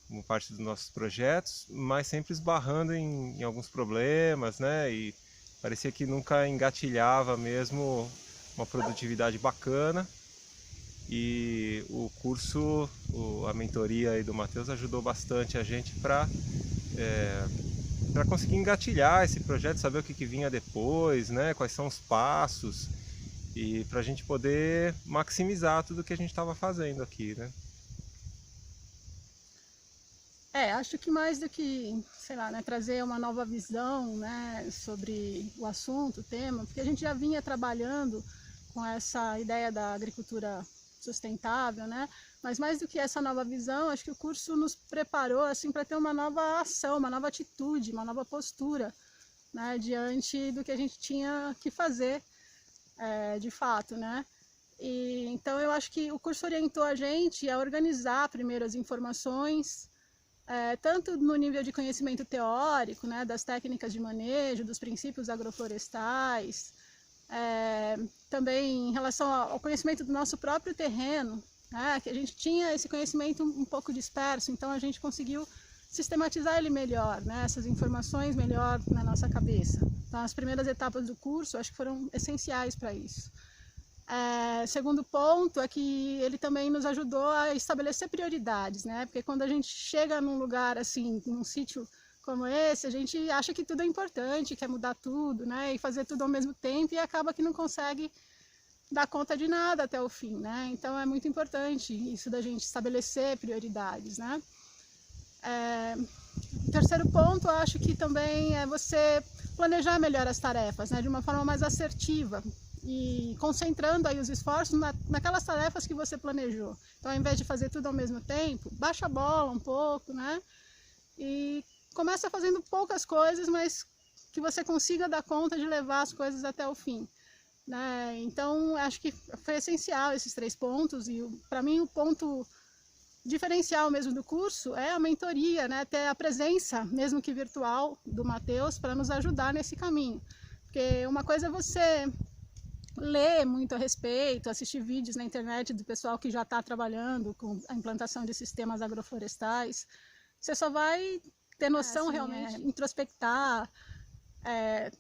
como parte dos nossos projetos, mas sempre esbarrando em alguns problemas, né, e parecia que nunca engatilhava mesmo uma produtividade bacana. E o curso, a mentoria aí do Matheus ajudou bastante a gente para conseguir engatilhar esse projeto, saber o que vinha depois, né, quais são os passos, e para a gente poder maximizar tudo que a gente estava fazendo aqui, né? Acho que mais do que, sei lá, né, trazer uma nova visão, né, sobre o assunto, o tema, porque a gente já vinha trabalhando com essa ideia da agricultura sustentável, né? Mas mais do que essa nova visão, acho que o curso nos preparou assim para ter uma nova ação, uma nova atitude, uma nova postura, né, diante do que a gente tinha que fazer, de fato, né? E então eu acho que o curso orientou a gente a organizar primeiro as informações, tanto no nível de conhecimento teórico, né, das técnicas de manejo, dos princípios agroflorestais, também em relação ao conhecimento do nosso próprio terreno, né, que a gente tinha esse conhecimento um pouco disperso, então a gente conseguiu sistematizar ele melhor, né, essas informações melhor na nossa cabeça. Então as primeiras etapas do curso acho que foram essenciais para isso. Segundo ponto é que ele também nos ajudou a estabelecer prioridades, né? Porque quando a gente chega num lugar assim, num sítio como esse, a gente acha que tudo é importante, quer mudar tudo, né? E fazer tudo ao mesmo tempo e acaba que não consegue dar conta de nada até o fim, né? Então é muito importante isso da gente estabelecer prioridades, né? Terceiro ponto, acho que também é você planejar melhor as tarefas, né? De uma forma mais assertiva, e concentrando aí os esforços naquelas tarefas que você planejou. Então, ao invés de fazer tudo ao mesmo tempo, baixa a bola um pouco, né? E começa fazendo poucas coisas, mas que você consiga dar conta de levar as coisas até o fim, né? Então, acho que foi essencial esses 3 pontos, e para mim o ponto diferencial mesmo do curso é a mentoria, né? Ter a presença, mesmo que virtual, do Matheus para nos ajudar nesse caminho. Porque uma coisa é você ler muito a respeito, assistir vídeos na internet do pessoal que já está trabalhando com a implantação de sistemas agroflorestais. Você só vai ter noção realmente, introspectar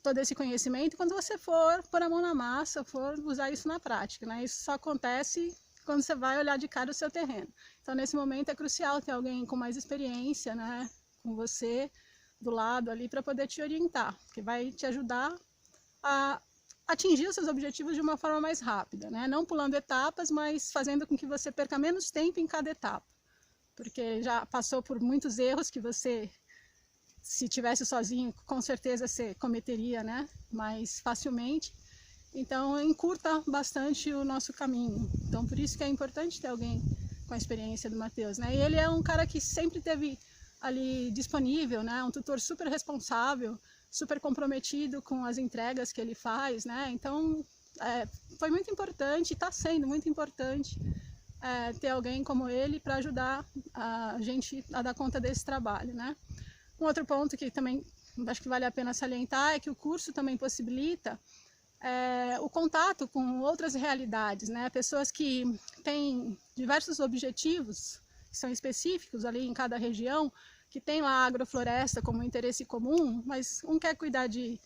todo esse conhecimento quando você for pôr a mão na massa, for usar isso na prática, né? Isso só acontece quando você vai olhar de cara o seu terreno. Então, nesse momento, é crucial ter alguém com mais experiência, né, com você do lado ali para poder te orientar, que vai te ajudar a atingir os seus objetivos de uma forma mais rápida, né? Não pulando etapas, mas fazendo com que você perca menos tempo em cada etapa, porque já passou por muitos erros que você, se tivesse sozinho, com certeza você cometeria, né, mais facilmente. Então, encurta bastante o nosso caminho. Então, por isso que é importante ter alguém com a experiência do Matheus, né? E ele é um cara que sempre teve ali disponível, né? Um tutor super responsável, super comprometido com as entregas que ele faz, né? Então, foi muito importante, está sendo muito importante ter alguém como ele para ajudar a gente a dar conta desse trabalho, né? Um outro ponto que também acho que vale a pena salientar é que o curso também possibilita o contato com outras realidades, né? Pessoas que têm diversos objetivos que são específicos ali em cada região, que tem lá a agrofloresta como interesse comum, mas um quer cuidar de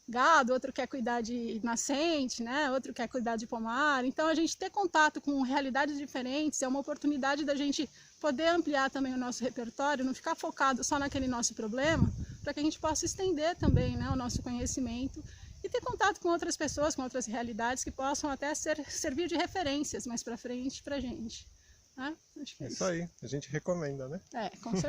gado, outro quer cuidar de nascente, né? Outro quer cuidar de pomar. Então, a gente ter contato com realidades diferentes é uma oportunidade da gente poder ampliar também o nosso repertório, não ficar focado só naquele nosso problema, para que a gente possa estender também, né, o nosso conhecimento e ter contato com outras pessoas, com outras realidades que possam até servir de referências mais para frente para a gente. Né? Acho que É isso aí, a gente recomenda, né? com certeza.